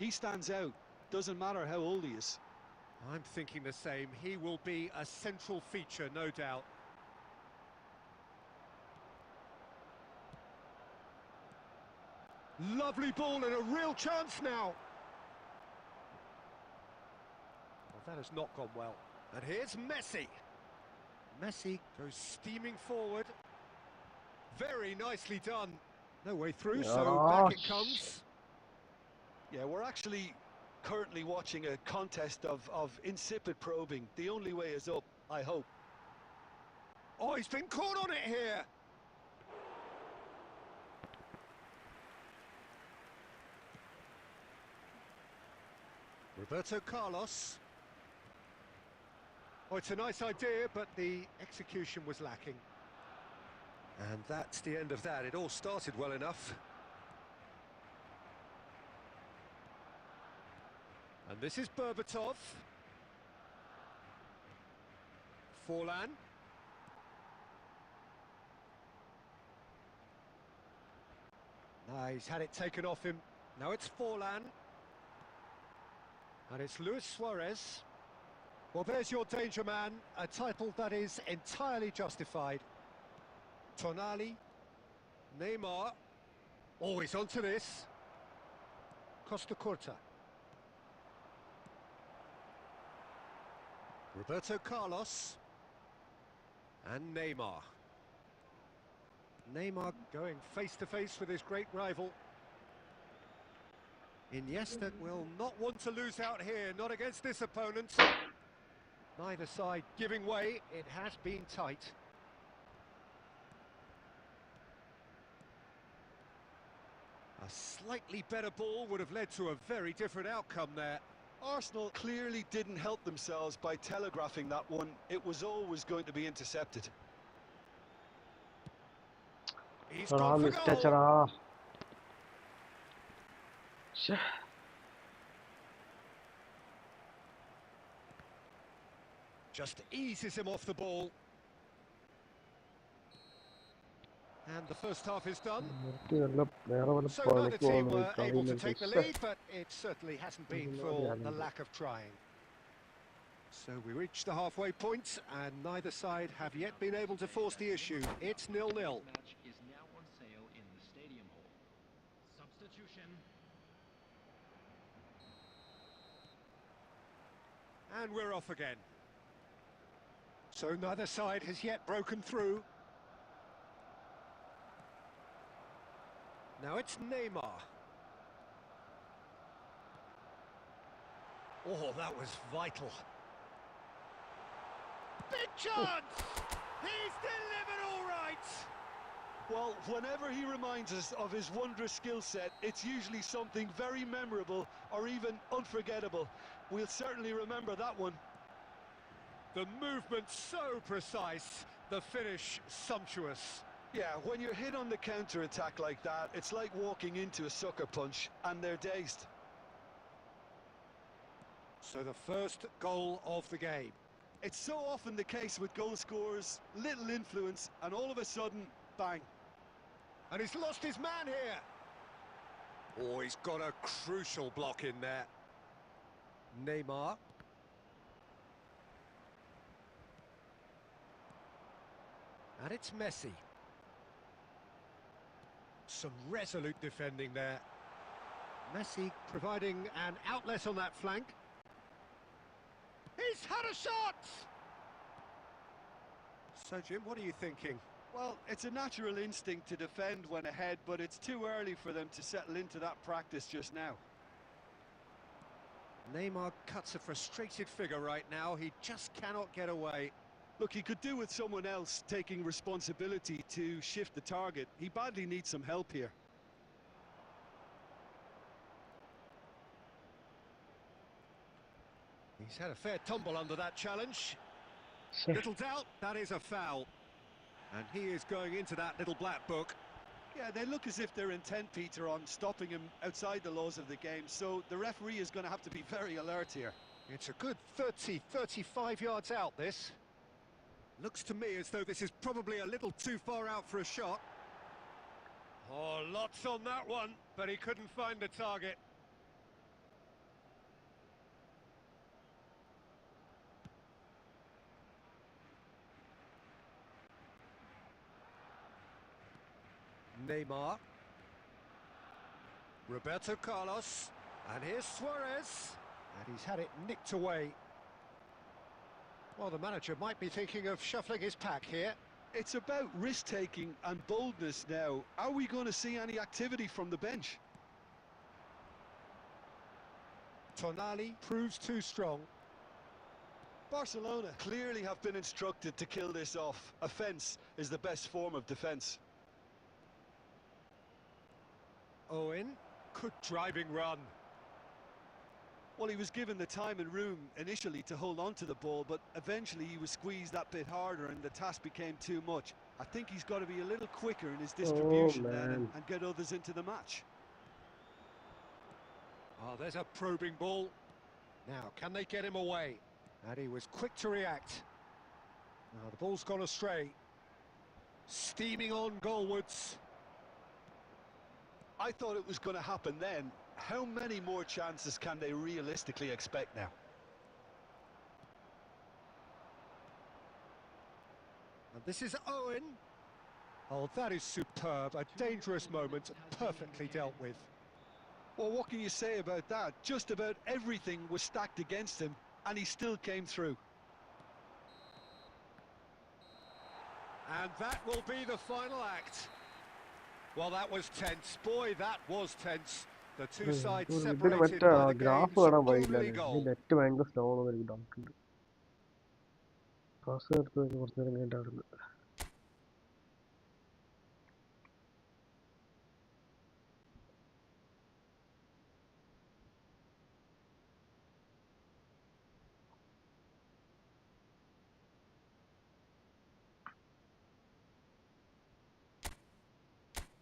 Speaker 3: He stands out, doesn't matter how old he is.
Speaker 2: I'm thinking the same. He will be a central feature, no doubt. Lovely ball and a real chance now. Well, that has not gone well. And here's Messi. Messi goes steaming forward. Very nicely done. No way through, so back it comes.
Speaker 3: Yeah, we're actually currently watching a contest of insipid probing. The only way is up, I hope.
Speaker 2: Oh, he's been caught on it here. Roberto Carlos. Oh, it's a nice idea, but the execution was lacking. And that's the end of that. It all started well enough. And this is Berbatov. Forlan. He's had it taken off him. Now it's Forlan. And it's Luis Suarez. Well, there's your danger man, a title that is entirely justified. Tonali, Neymar, always onto this. Costa Curta. Roberto Carlos. And Neymar. Neymar going face-to-face with his great rival. Iniesta will not want to lose out here, not against this opponent. Neither side giving way, it has been tight. A slightly better ball would have led to a very different outcome there.
Speaker 3: Arsenal clearly didn't help themselves by telegraphing that one. It was always going to be intercepted.
Speaker 2: He's
Speaker 1: എടാ
Speaker 2: gone for
Speaker 1: miss
Speaker 2: goal.
Speaker 1: ടച്ചടാ. ശ്ശേ.
Speaker 2: Just eases him off the ball. And the first half is done.
Speaker 1: നിർത്തി വല്ല വേറെ വല്ല
Speaker 2: So neither
Speaker 1: പണിക്ക്
Speaker 2: team
Speaker 1: പോകണം.
Speaker 2: were able to take the
Speaker 1: ശ്ശേ.
Speaker 2: lead, but it certainly hasn't been for the lack of trying. So we reach the halfway point, and neither side have yet been able to force the issue. It's 0-0.
Speaker 4: Match is now on sale in the stadium hall. Substitution.
Speaker 2: And we're off again. So neither side has yet broken through. Now it's Neymar. Oh, that was vital. Big chance! He's delivered all right!
Speaker 3: Well, whenever he reminds us of his wondrous skill set, it's usually something very memorable or even unforgettable. We'll certainly remember that one.
Speaker 2: The movement so precise, the finish sumptuous.
Speaker 3: Yeah, when you're hit on the counter-attack like that, it's like walking into a sucker punch, and they're dazed.
Speaker 2: So the first goal of the game.
Speaker 3: It's so often the case with goal scorers, little influence, and all of a sudden, bang.
Speaker 2: And he's lost his man here. Oh, he's got a crucial block in there. Neymar. And it's Messi. Some resolute defending there. Messi providing an outlet on that flank. He's had a shot! So, Jim, what are you thinking?
Speaker 3: Well, it's a natural instinct to defend when ahead, but it's too early for them to settle into that practice just now.
Speaker 2: Neymar cuts a frustrated figure right now. He just cannot get away.
Speaker 3: Look, he could do with someone else taking responsibility to shift the target. He badly needs some help here.
Speaker 2: He's had a fair tumble under that challenge.
Speaker 1: ശ്ശേ.
Speaker 2: Little doubt, that is a foul. And he is going into that little black book.
Speaker 3: Yeah, they look as if they're intent, Peter, on stopping him outside the laws of the game, so the referee is going to have to be very alert here.
Speaker 2: It's a good 30, 35 yards out, this. Looks to me as though this is probably a little too far out for a shot. Oh, lots on that one, but he couldn't find the target. Neymar. Roberto Carlos. And here's Suarez. And he's had it nicked away. Well, the manager might be thinking of shuffling his pack here.
Speaker 3: It's about risk-taking and boldness now. Are we going to see any activity from the bench?
Speaker 2: Tonali proves too strong.
Speaker 3: Barcelona clearly have been instructed to kill this off. Offence is the best form of defence.
Speaker 2: Owen, good driving run.
Speaker 3: Well, he was given the time and room initially to hold on to the ball, but eventually he was squeezed that bit harder and the task became too much. I think he's got to be a little quicker in his distribution then
Speaker 1: man.
Speaker 3: and get others into the match.
Speaker 2: Oh, there's a probing ball. Now, can they get him away? And he was quick to react. Now, the ball's gone astray. Steaming on goalwards.
Speaker 3: I thought it was going to happen then. how many more chances can they realistically expect now?
Speaker 2: And this is Owen. Oh, that is superb. A dangerous moment, perfectly dealt with.
Speaker 3: Well, what can you say about that? Just about everything was stacked against him, and he still came through.
Speaker 2: And that will be the final act. Well, that was tense. Boy, that was tense. The two sides
Speaker 1: ഇതിന്
Speaker 2: separated
Speaker 1: മറ്റേ
Speaker 2: by the
Speaker 1: graph
Speaker 2: game's
Speaker 1: കാണാൻ
Speaker 2: only
Speaker 1: വഴിയില്ലല്ലേ? ഈ
Speaker 2: goal.
Speaker 1: Net ഭയങ്കര slow ആണെന്ന് എനിക്ക് doubt ഉണ്ട്. Pass എടുത്ത് കുറച്ച് നേരം കഴിഞ്ഞിട്ടായിരുന്നു.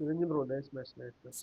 Speaker 1: Really, bro, nice match, nice match.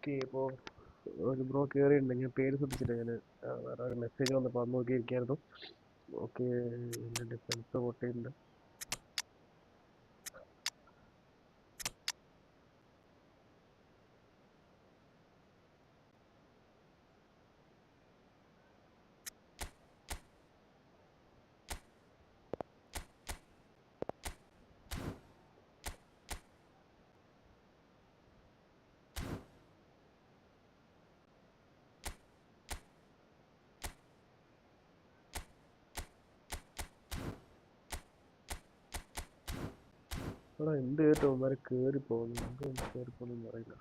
Speaker 1: Okay, ഇപ്പോൾ ഒരു ബ്രോ കയറിയിട്ടുണ്ട്. ഞാൻ പേര് ശ്രദ്ധിച്ചില്ല. ഞാൻ വേറെ ഒരു മെസ്സേജ് വന്നപ്പോൾ അത് നോക്കിയിരിക്കുകയായിരുന്നു. ഓക്കെ, എൻ്റെ ഡിഫൻസ് പൊട്ടിയിട്ടുണ്ട്. എടാ എന്ത് കേട്ടോ അവന്മാരെ കയറി പോകുന്നു. എന്ത് കയറി പോകുന്നു അറിയില്ല.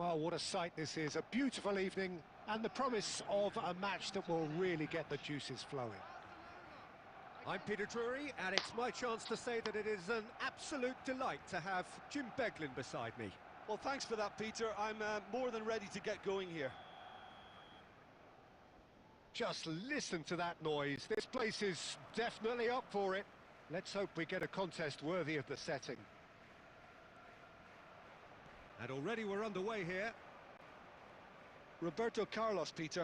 Speaker 2: Well, what a sight this is. A beautiful evening and the promise of a match that will really get the juices flowing. I'm Peter Drury, and it's my chance to say that it is an absolute delight to have Jim Beglin beside me.
Speaker 3: Well, thanks for that, Peter. I'm more than ready to get going here.
Speaker 2: Just listen to that noise. This place is definitely up for it. Let's hope we get a contest worthy of the setting. And already we're underway here.
Speaker 3: Roberto Carlos, Peter,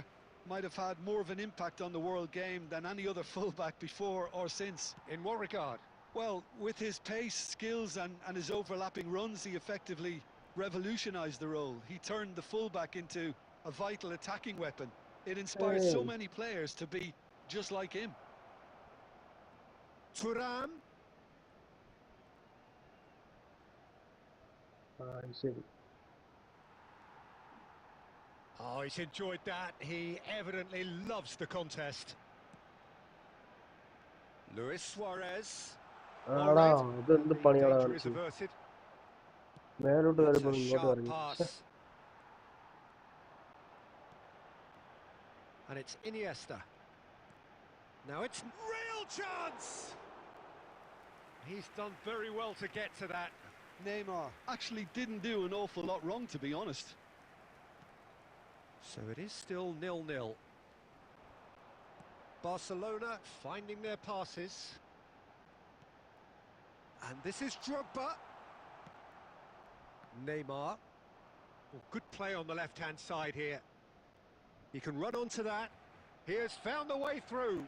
Speaker 3: might have had more of an impact on the world game than any other fullback before or since.
Speaker 2: In what regard?
Speaker 3: Well, with his pace, skills and his overlapping runs, he effectively revolutionised the role. He turned the fullback into a vital attacking weapon. It inspired so many players to be just like him.
Speaker 2: Thuram.
Speaker 1: ശരി.
Speaker 2: Oh, he's enjoyed that. He evidently loves the contest. Luis Suarez.
Speaker 1: ആടാ ഇതെന്ത്
Speaker 2: The
Speaker 1: പണിയാടാ
Speaker 2: danger is
Speaker 1: കാണിച്ചത്?
Speaker 2: averted.
Speaker 1: മേലോട്ട്
Speaker 2: It's
Speaker 1: കയറിയപ്പോൾ
Speaker 2: a
Speaker 1: ഇങ്ങോട്ട്
Speaker 2: sharp
Speaker 1: ഇറങ്ങി.
Speaker 2: pass. And it's Iniesta. Now it's real chance. He's done very well to get to that.
Speaker 3: Neymar actually didn't do an awful lot wrong, to be honest.
Speaker 2: So it is still 0-0. Barcelona finding their passes. And this is Drogba. Neymar. Oh, good play on the left-hand side here. He can run onto that. He has found the way through.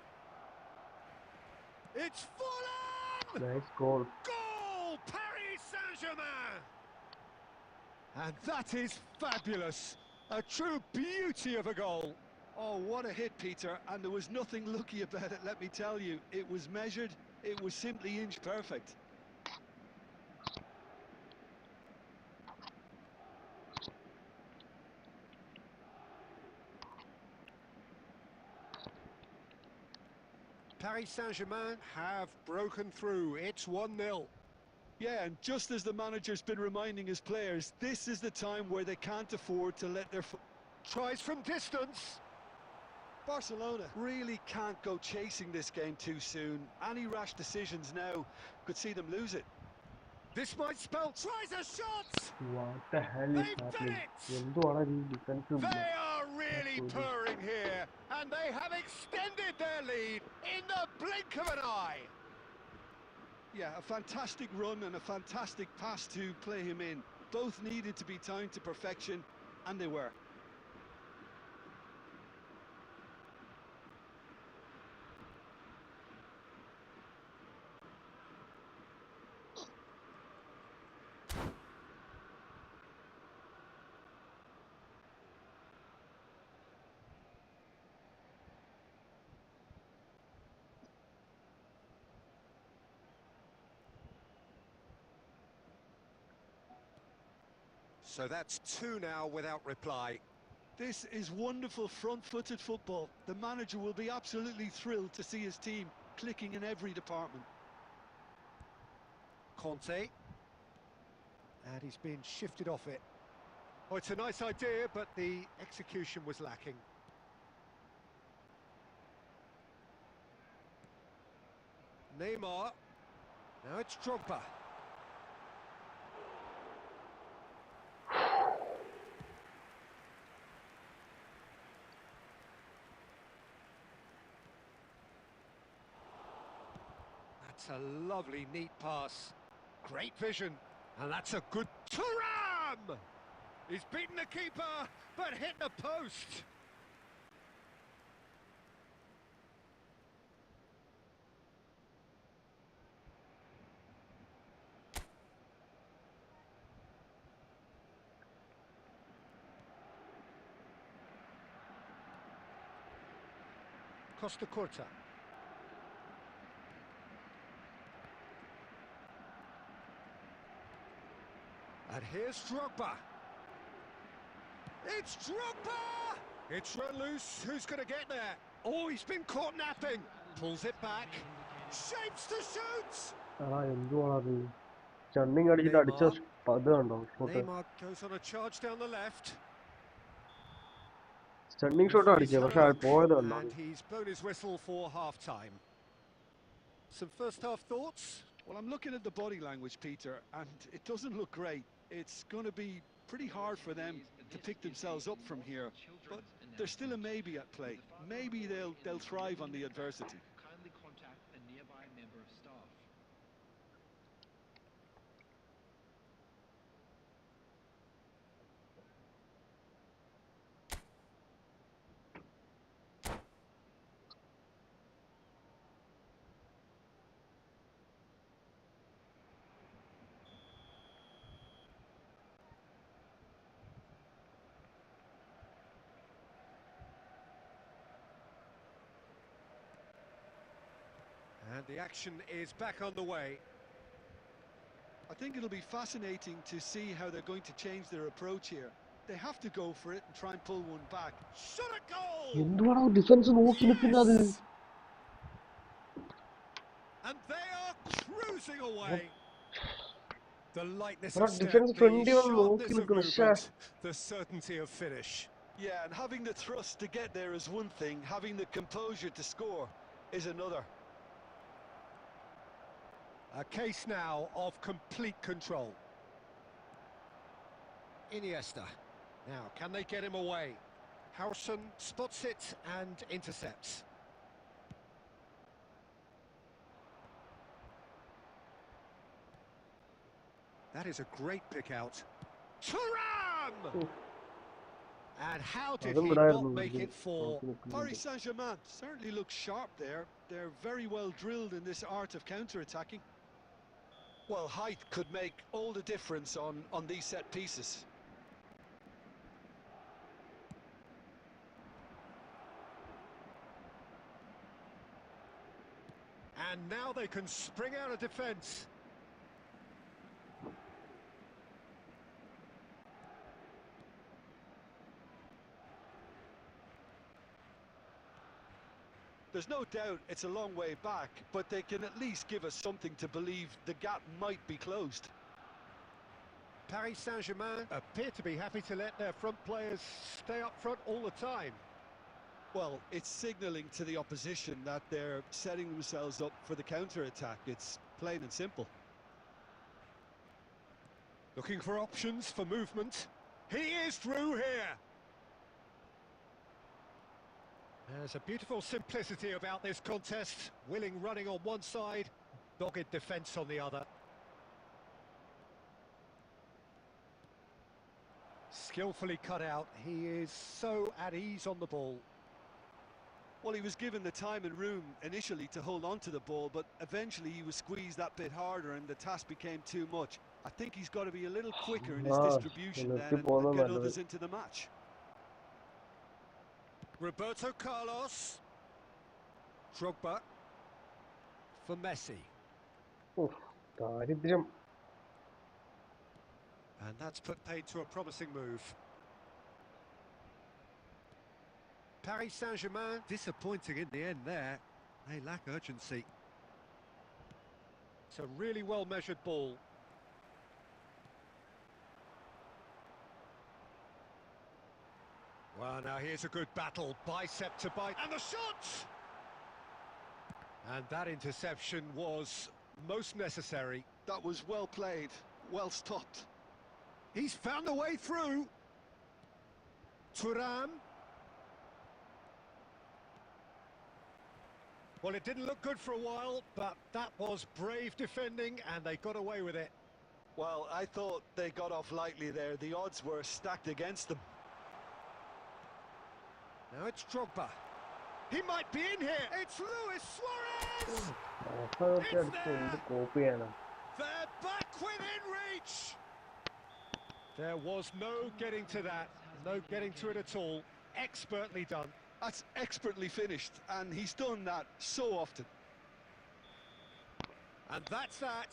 Speaker 2: It's Fulham!
Speaker 1: Nice goal.
Speaker 2: Goal! Paris Saint-Germain! And that is fabulous. A true beauty of a goal.
Speaker 3: Oh, what a hit, Peter, and there was nothing lucky about it, let me tell you. It was measured, it was simply inch perfect.
Speaker 2: Paris Saint-Germain have broken through. It's 1-0.
Speaker 3: Yeah, and just as the manager's been reminding his players, this is the time where they can't afford to let their
Speaker 2: Tries from distance.
Speaker 3: Barcelona really can't go chasing this game too soon. Any rash decisions now could see them lose it.
Speaker 2: This might spell. Tries a shot.
Speaker 1: What the hell is
Speaker 2: They've done
Speaker 1: happening?
Speaker 2: it.
Speaker 1: എന്തുവാണ് ഈ defence?
Speaker 2: They are really purring here, and they have extended their lead in the blink of an eye.
Speaker 3: Yeah, a fantastic run and a fantastic pass to play him in. Both needed to be timed to perfection, and they were.
Speaker 2: So that's 2 now without reply.
Speaker 3: This is wonderful front-footed football. The manager will be absolutely thrilled to see his team clicking in every department.
Speaker 2: Conte. And he's been shifted off it. Oh, it's a nice idea, but the execution was lacking. Neymar. Now it's Drogba. That's a lovely, neat pass. Great vision. And that's a good... Thuram! He's beaten the keeper, but hit the post. Costa Curta. And here's Drogba. It's Drogba! It's run loose. Who's going to get there? Oh, he's been caught napping. Pulls it back. Shapes to shoot!
Speaker 1: ആ എന്തുവാണത്? ചണ്ണിങ് അടിച്ചിട്ട് അടിച്ച അത് കണ്ടോ shot?
Speaker 2: Neymar goes on a charge down the left.
Speaker 1: Stunning shot അടിച്ചത് പക്ഷെ പോയത് കണ്ടോ?
Speaker 2: And he's blown his whistle for half-time. Some first-half thoughts?
Speaker 3: Well, I'm looking at the body language, Peter, and it doesn't look great. It's going to be pretty hard for them to pick themselves up from here, but there's still a maybe at play. Maybe they'll thrive on the adversity.
Speaker 4: Kindly contact a nearby member of staff.
Speaker 2: And the action is back on the way.
Speaker 3: I think it'll be fascinating to see how they're going to change their approach here. They have to go for it and try and pull one back.
Speaker 2: Shot a goal!
Speaker 1: എന്തുവാണോ defence നോക്കി നിൽക്കുന്നത്?
Speaker 2: And they are cruising away. The lightness
Speaker 1: Our
Speaker 2: of step,
Speaker 1: defense front
Speaker 2: the
Speaker 1: even
Speaker 2: sharpness of
Speaker 1: നോക്കി
Speaker 2: movement, the certainty of finish.
Speaker 3: Yeah, and having the thrust to get there is one thing, having the composure to score is another.
Speaker 2: A case now of complete control. Iniesta. Now, can they get him away? Harrison spots it and intercepts. That is a great pick out. Thuram! And how did he not make it for
Speaker 3: Paris Saint-Germain certainly looks sharp there. They're very well drilled in this art of counter-attacking. Well, height could make all the difference on these set pieces.
Speaker 2: And now they can spring out of defence.
Speaker 3: There's no doubt it's a long way back, but they can at least give us something to believe the gap might be closed.
Speaker 2: Paris Saint-Germain appear to be happy to let their front players stay up front all the time.
Speaker 3: Well, it's signalling to the opposition that they're setting themselves up for the counter-attack. It's plain and simple.
Speaker 2: Looking for options for movement. He is through here. There's a beautiful simplicity about this contest. Willing running on one side, dogged defence on the other. Skillfully cut out. He is so at ease on the ball.
Speaker 3: Well, he was given the time and room initially to hold on to the ball, but eventually he was squeezed that bit harder and the task became too much. I think he's got to be a little quicker in his distribution then and get others into the match.
Speaker 2: Roberto Carlos. Drogba. For Messi.
Speaker 1: ദാരിദ്ര്യം.
Speaker 2: And that's put paid to a promising move. Paris Saint-Germain disappointing in the end there. They lack urgency. It's a really well-measured ball. Well, now here's a good battle, bicep to bite, and the shot! And that interception was most necessary.
Speaker 3: That was well played, well stopped.
Speaker 2: He's found a way through. Thuram. Well, it didn't look good for a while, but that was brave defending, and they got away with it.
Speaker 3: Well, I thought they got off lightly there. The odds were stacked against them.
Speaker 2: Now it's Drogba. He might be in here. It's Luis Suarez.
Speaker 1: It's there.
Speaker 2: They're back within reach. There was no getting to that. No getting to it at all. Expertly done.
Speaker 3: That's expertly finished, and he's done that so often.
Speaker 2: And that's that.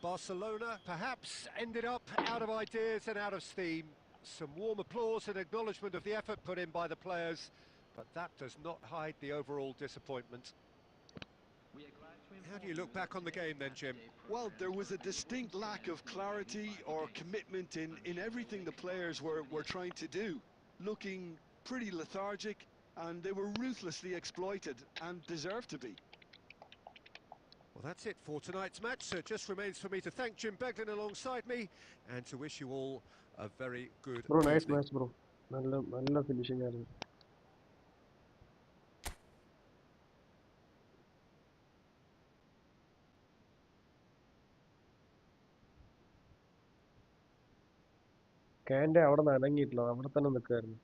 Speaker 2: Barcelona perhaps ended up out of ideas and out of steam. Some warm applause and acknowledgement of the effort put in by the players, but that does not hide the overall disappointment. How do you look back on the game then, Jim?
Speaker 3: Well, there was a distinct lack of clarity or commitment in everything the players were trying to do. Looking pretty lethargic, and they were ruthlessly exploited and deserved to be.
Speaker 2: Well, that's it for tonight's match, so it just remains for me to thank Jim Beglin alongside me and to wish you all a very good
Speaker 1: Bro, nice
Speaker 2: evening.
Speaker 1: match, bro. നല്ല finishing ആയിരുന്നു. കാൻ്റെ അവിടെ നിന്ന് അനങ്ങിയിട്ടില്ല, അവിടെ തന്നെ നിൽക്കുമായിരുന്നു.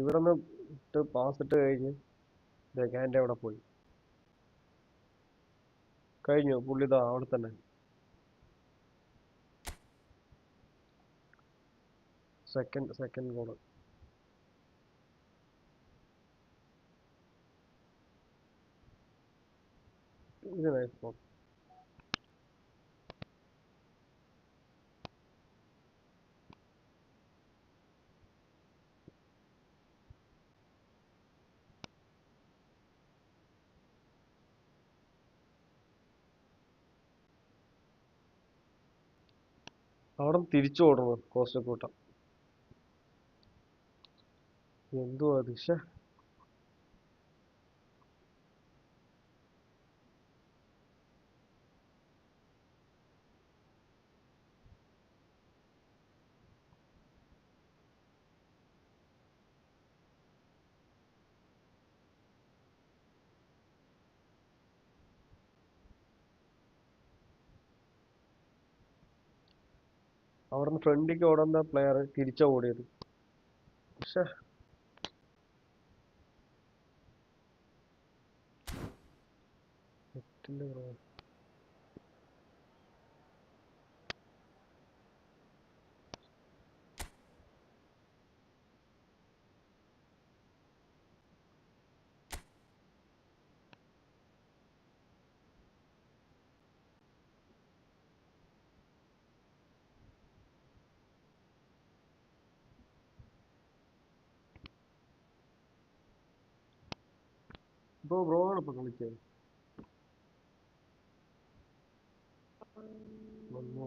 Speaker 1: ഇവിടെ നിന്ന് ഇട്ട് പാസ് ഇട്ട് കഴിഞ്ഞ് കാൻ്റെ അവിടെ പോയി കഴിഞ്ഞു. പുള്ളി ഇതാ അവിടെ തന്നെ. Second goal. ഇത് നൈസ് ഗോൾ. അവിടെ തിരിച്ചു ഓടണം കോസ്റ്റക്കൂട്ടം. എന്തുവാ ദിശ? അവിടുന്ന് ഫ്രണ്ടിലേക്ക് ഓടുന്ന പ്ലെയർ തിരിച്ചാ ഓടിയത്. പക്ഷെ നെറ്റിന്റെ കുറവാ. ബ്രോ ആണ് ഇപ്പൊ കളിച്ചത്. വന്നു.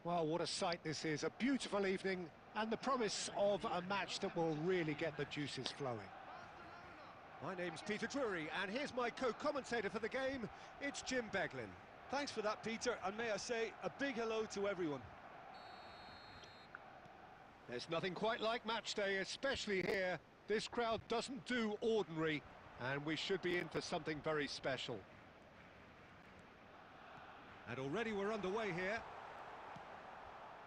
Speaker 2: Well, what a sight this is. A beautiful evening and the promise of a match that will really get the juices flowing. My name's Peter Drury, and here's my co-commentator for the game. It's Jim Beglin.
Speaker 3: Thanks for that, Peter, and may I say a big hello to everyone.
Speaker 2: There's nothing quite like match day, especially here. This crowd doesn't do ordinary, and we should be in for something very special. And already we're underway here.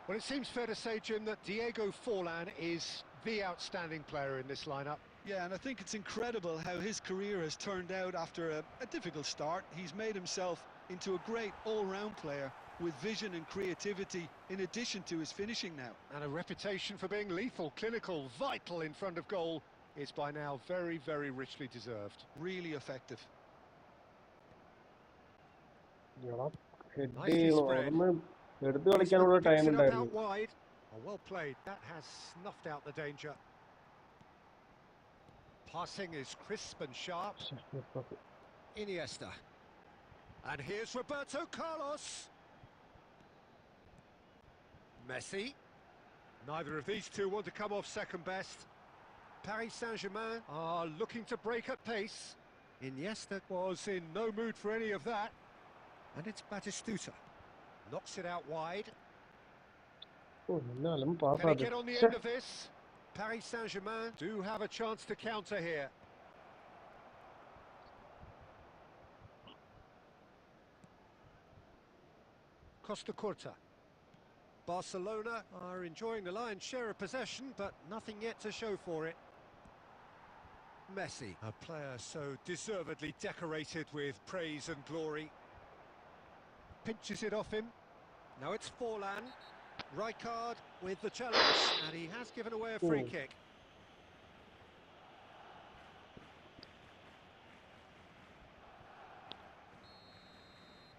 Speaker 2: Well, it seems fair to say, Jim, that Diego Forlan is the outstanding player in this lineup.
Speaker 3: Yeah, and I think it's incredible how his career has turned out after a difficult start. He's made himself into a great all-round player with vision and creativity in addition to his finishing now.
Speaker 2: And a reputation for being lethal, clinical, vital in front of goal is by now very, very richly deserved.
Speaker 3: Really effective.
Speaker 2: Nicely spread.
Speaker 1: എടുത്ത് കളിക്കാനുള്ള time ഉണ്ടായിരുന്നു.
Speaker 2: Out wide. Oh, well played. That has snuffed out the danger. Passing is crisp and sharp. Iniesta. And here's Roberto Carlos. Messi. Neither of these two want to come off second best. Paris Saint-Germain are looking to break at pace. Iniesta was in no mood for any of that. And it's Batistuta. Knocks it out wide. Can he get on the end of this? Paris Saint-Germain do have a chance to counter here. Costa Curta. Barcelona are enjoying the lion's share of possession, but nothing yet to show for it. Messi, a player so deservedly decorated with praise and glory. Pinches it off him. Now it's Forlan. Rijkaard with the challenge, and he has given away a free
Speaker 1: Oh.
Speaker 2: kick.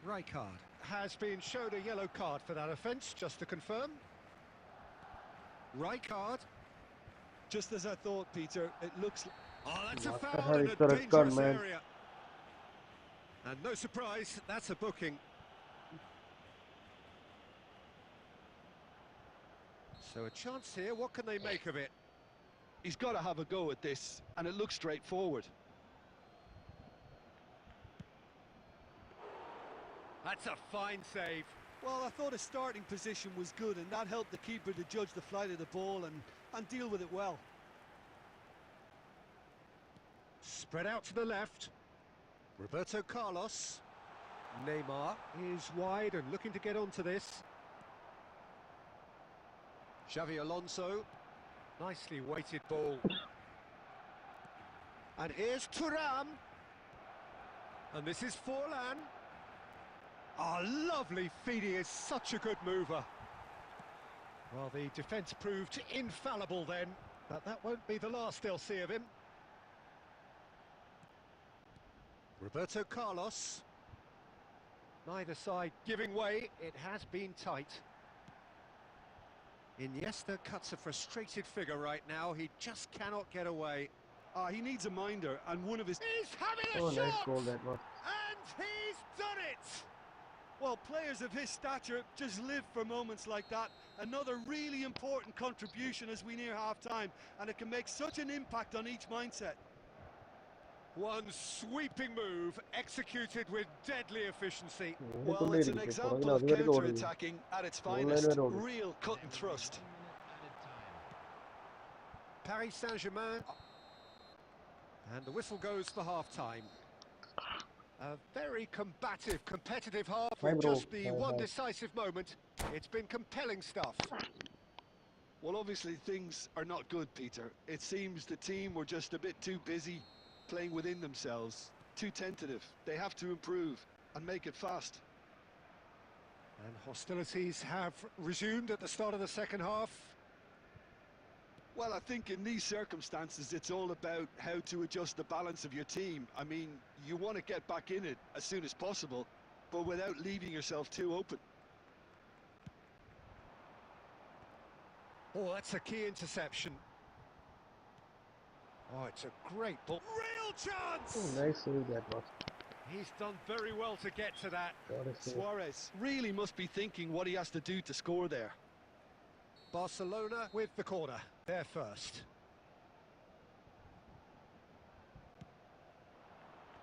Speaker 2: Rijkaard has been shown a yellow card for that offence, just to confirm. Rijkaard.
Speaker 3: Just as I thought, Peter, it looks...
Speaker 2: Oh, that's a
Speaker 1: What the
Speaker 2: foul
Speaker 1: hell
Speaker 2: in
Speaker 1: is
Speaker 2: a
Speaker 1: the red card,
Speaker 2: dangerous
Speaker 1: man?
Speaker 2: area. And no surprise, that's a booking. So a chance here, what can they make of it?
Speaker 3: He's got to have a go at this, and it looks straightforward.
Speaker 2: That's a fine save.
Speaker 3: Well, I thought his starting position was good, and that helped the keeper to judge the flight of the ball and deal with it well.
Speaker 2: Spread out to the left. Roberto Carlos. Neymar is wide and looking to get onto this. Xavi Alonso. Nicely weighted ball. And here's Thuram. And this is Forlan. Oh, lovely feed. He is such a good mover. Well, the defence proved infallible then, but that won't be the last they'll see of him. Roberto Carlos. Neither side giving way. It has been tight. Iniesta cuts a frustrated figure right now. He just cannot get away.
Speaker 3: He needs a minder, and one of his...
Speaker 2: He's having a
Speaker 1: Oh, nice
Speaker 2: shot!
Speaker 1: goal that was.
Speaker 2: And he's done it!
Speaker 3: Well, players of his stature just live for moments like that. Another really important contribution as we near half-time, and it can make such an impact on each mindset.
Speaker 2: One sweeping move, executed with deadly efficiency.
Speaker 3: Well, it's an example of counter-attacking at its finest. Real cut and thrust.
Speaker 2: Paris Saint-Germain. And the whistle goes for half-time. A very combative, competitive half with just the one decisive moment. It's been compelling stuff.
Speaker 3: Well, obviously things are not good, Peter. It seems the team were just a bit too busy playing within themselves, too tentative. They have to improve and make it fast.
Speaker 2: And hostilities have resumed at the start of the second half.
Speaker 3: Well, I think in these circumstances, it's all about how to adjust the balance of your team. I mean, you want to get back in it as soon as possible, but without leaving yourself too open.
Speaker 2: Oh, that's a key interception. Oh, it's a great ball. Real chance!
Speaker 1: Oh, nice save that was.
Speaker 2: He's done very well to get to that.
Speaker 3: Suarez really must be thinking what he has to do to score there.
Speaker 2: Barcelona with the corner. They're first.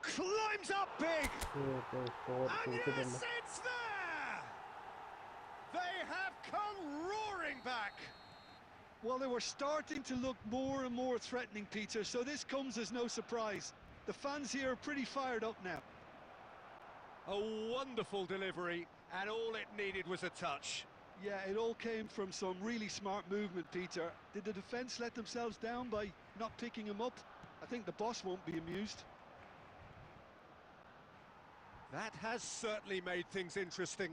Speaker 2: Climbs up big! And yes, it's there! They have come roaring back!
Speaker 3: Well, they were starting to look more and more threatening, Peter, so this comes as no surprise. The fans here are pretty fired up now.
Speaker 2: A wonderful delivery, and all it needed was a touch.
Speaker 3: Yeah, it all came from some really smart movement, Peter. Did the defence let themselves down by not picking him up? I think the boss won't be amused.
Speaker 2: That has certainly made things interesting.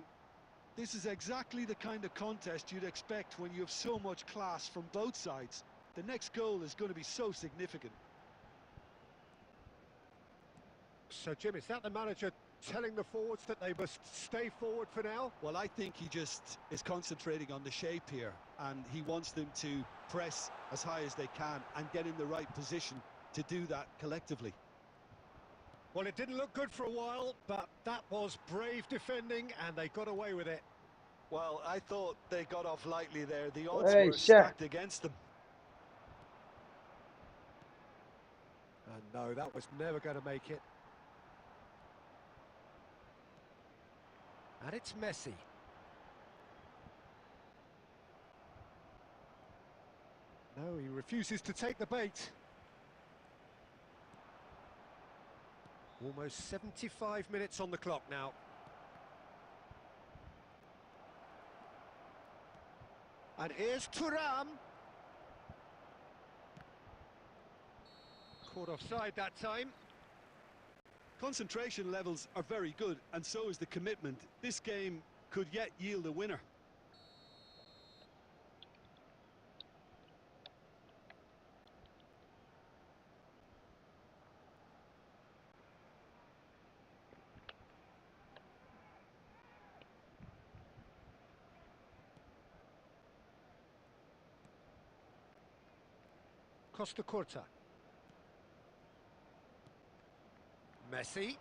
Speaker 3: This is exactly the kind of contest you'd expect when you have so much class from both sides. The next goal is going to be so significant.
Speaker 2: So, Jim, is that the manager telling the forwards that they must stay forward for now?
Speaker 3: Well, I think he just is concentrating on the shape here, and he wants them to press as high as they can and get in the right position to do that collectively.
Speaker 2: Well, it didn't look good for a while, but that was brave defending, and they got away with it.
Speaker 3: Well, I thought they got off lightly there. The odds were
Speaker 1: shit.
Speaker 3: stacked against them.
Speaker 2: And no, that was never going to make it. And it's Messi. No, he refuses to take the bait. Almost 75 minutes on the clock now. And here's Thuram. Caught offside that time.
Speaker 3: Concentration levels are very good, and so is the commitment. This game could yet yield a winner.
Speaker 2: Costa Curta. Messi.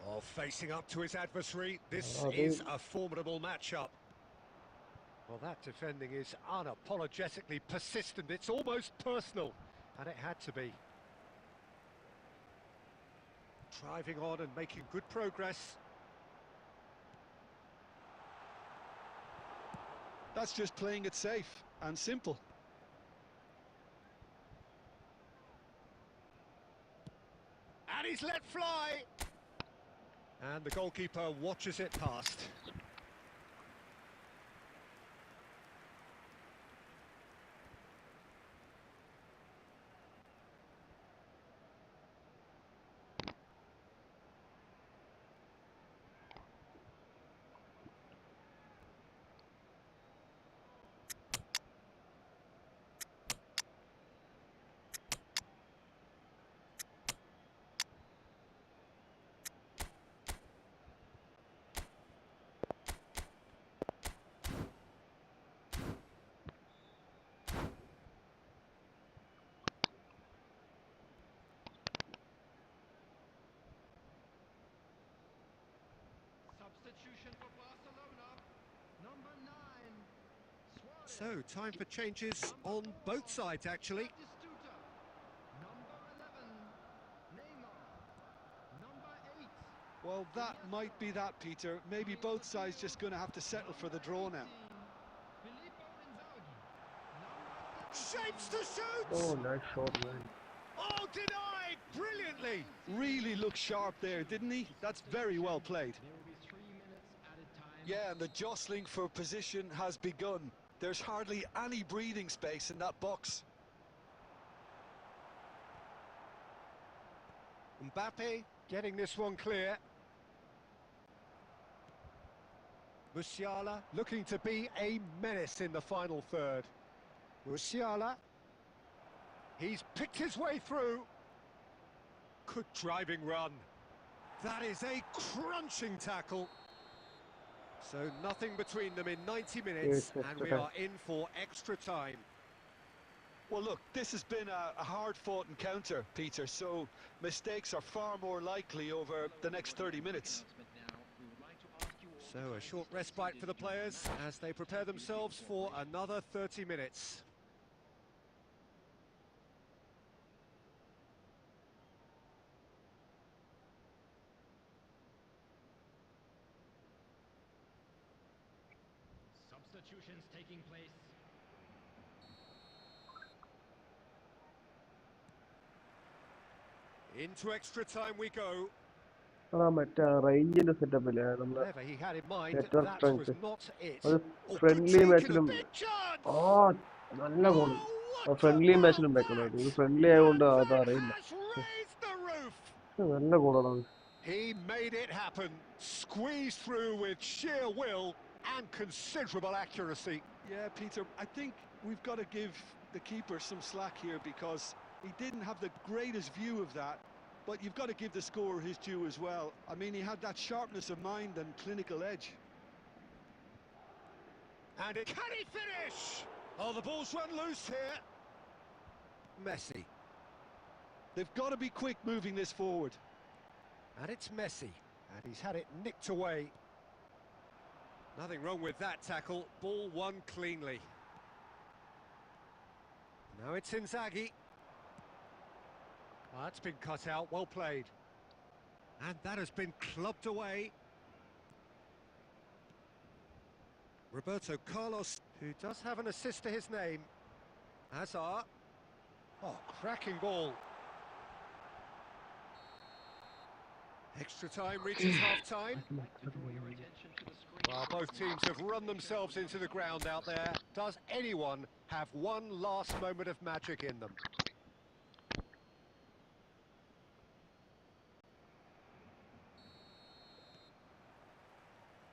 Speaker 2: Oh, facing up to his adversary. This is a formidable matchup. Well, that defending is unapologetically persistent. It's almost personal, and it had to be. Driving on and making good progress.
Speaker 3: That's just playing it safe and simple.
Speaker 2: And he's let fly. And the goalkeeper watches it past.
Speaker 4: Substitution for Barcelona. Number 9. Suarez.
Speaker 2: So, time for changes on both sides, actually.
Speaker 4: Batistuta. Number 11. Neymar. Number 8.
Speaker 3: Well, that might be that, Peter. Maybe both sides just going to have to settle for the draw now.
Speaker 4: Filippo Inzaghi. Number
Speaker 2: Shapes to shoot!
Speaker 1: Oh, nice shot, man.
Speaker 2: Oh, denied! Brilliantly!
Speaker 3: Really looked sharp there, didn't he? That's very well played.
Speaker 4: There will be 3 minutes added time.
Speaker 3: Yeah, and the jostling for position has begun. There's hardly any breathing space in that box.
Speaker 2: Mbappe getting this one clear. Musiala looking to be a menace in the final third. Musiala. He's picked his way through. Good driving run. That is a crunching tackle. So nothing between them in 90 minutes,
Speaker 1: Yes,
Speaker 2: and we are in for extra time.
Speaker 3: Well, look, this has been a hard-fought encounter, Peter, so mistakes are far more likely over the next 30 minutes.
Speaker 2: So a short respite for the players as they prepare themselves for another 30 minutes.
Speaker 4: Substitutions taking place.
Speaker 2: Into extra time we go.
Speaker 1: ആ മറ്റേ റേഞ്ചിന്റെ setup ഇല്ലേ നമ്മളെ
Speaker 2: Whatever he had in mind,
Speaker 1: Network
Speaker 2: that
Speaker 1: strength.
Speaker 2: was not it.
Speaker 1: അത്
Speaker 2: Oh,
Speaker 1: friendly
Speaker 2: good take and a
Speaker 1: മാച്ചിലും
Speaker 2: big chance!
Speaker 1: നല്ല goal
Speaker 2: Oh, what a
Speaker 1: friendly
Speaker 2: goal
Speaker 1: മാച്ചിലും
Speaker 2: that!
Speaker 1: വെക്കണം ഇത് friendly ആയതുകൊണ്ട് അത്
Speaker 2: That
Speaker 1: അറിയില്ല
Speaker 2: has raised the roof!
Speaker 1: നല്ല ഗോളാണ്
Speaker 2: He made it happen, squeezed through with sheer will and considerable accuracy.
Speaker 3: Yeah, Peter, I think we've got to give the keeper some slack here because he didn't have the greatest view of that, but you've got to give the scorer his due as well. I mean, he had that sharpness of mind and clinical edge.
Speaker 2: And can he finish? Oh, the ball's run loose here. Messi.
Speaker 3: They've got to be quick moving this forward.
Speaker 2: And it's Messi. And he's had it nicked away. Nothing wrong with that tackle. Ball won cleanly. Now it's Inzaghi. Oh, that's been cut out. Well played. And that has been clubbed away. Roberto Carlos, who does have an assist to his name. Hazard. Oh, cracking ball. Extra time reaches half-time.
Speaker 4: Draw your attention to the screen.
Speaker 2: Well, both teams have run themselves into the ground out there. Does anyone have one last moment of magic in them?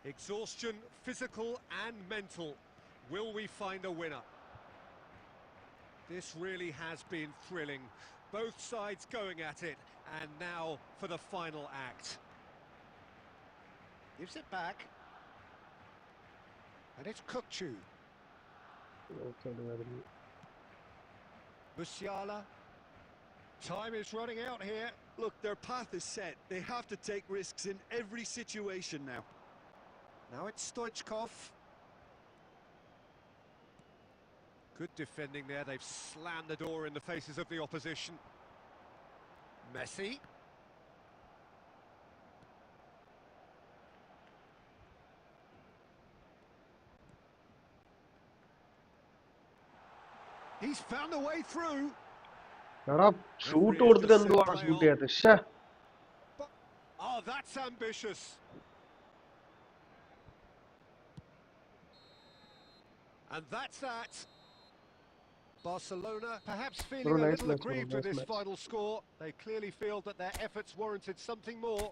Speaker 2: Exhaustion, physical and mental. Will we find a winner? This really has been thrilling. Both sides going at it, and now for the final act. Gives it back. And it's Kukchu. Musiala. Time is running out here.
Speaker 3: Look, their path is set. They have to take risks in every situation now.
Speaker 2: Now it's Stoichkov. Good defending there. They've slammed the door in the faces of the opposition. Messi. He's found a way through.
Speaker 1: Shoot കൊടുത്തിട്ട് എന്തുവാണ് shoot ചെയ്യാത്തത്? ശ്ശേ.
Speaker 2: Oh, that's ambitious. And that's that. Barcelona perhaps feeling a little aggrieved with this final score. They clearly feel that their efforts warranted something more.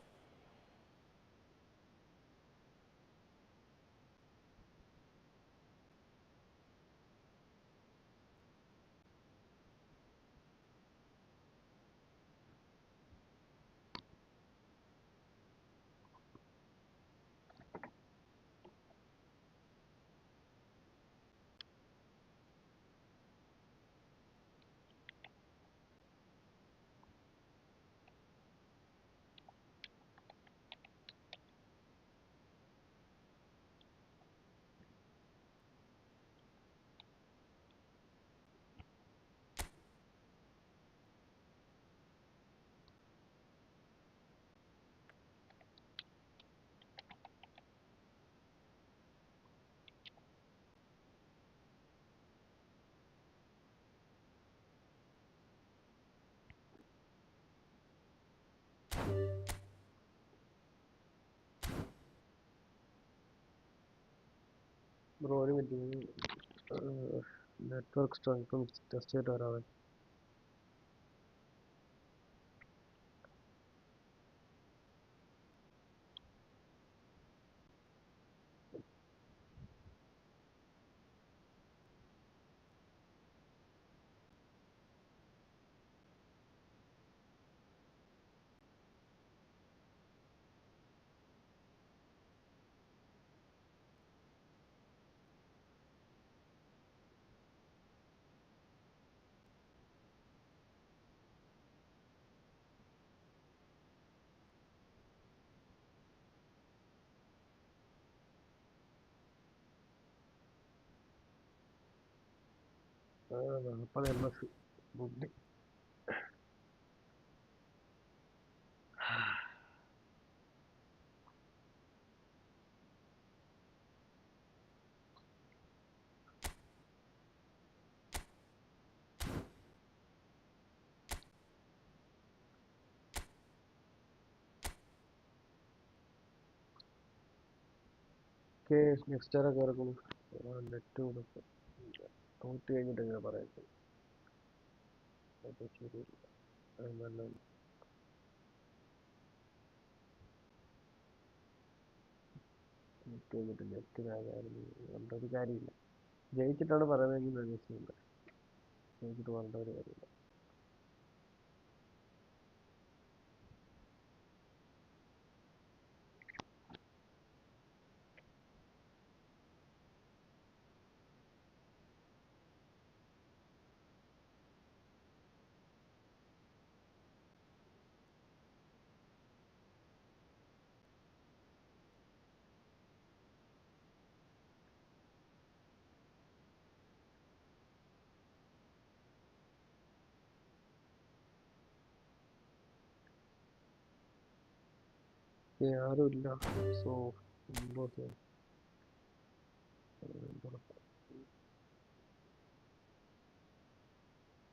Speaker 1: Bro, ഒരു minute network strength test ചെയ്തിട്ട് വരാവേ. നാൽപ്പത് MS ബുദ്ധി. Okay, next ആരൊക്കെ ഇറക്കുന്നു? Net കൊടുക്കും. തോറ്റ് കഴിഞ്ഞിട്ട് എങ്ങനെ പറയുന്നത്? അത് ശരിയില്ല. അത് നല്ലത്. തോറ്റ് കഴിഞ്ഞിട്ട് നെറ്റ് ആകായിരുന്നു പറഞ്ഞൊരു കാര്യമില്ല. ജയിച്ചിട്ടാണ് പറയുന്നതെങ്കിൽ പ്രതീക്ഷയില്ല. ജയിച്ചിട്ട് പറഞ്ഞ ഒരു കാര്യമില്ല. ആരും ഇല്ല. സോ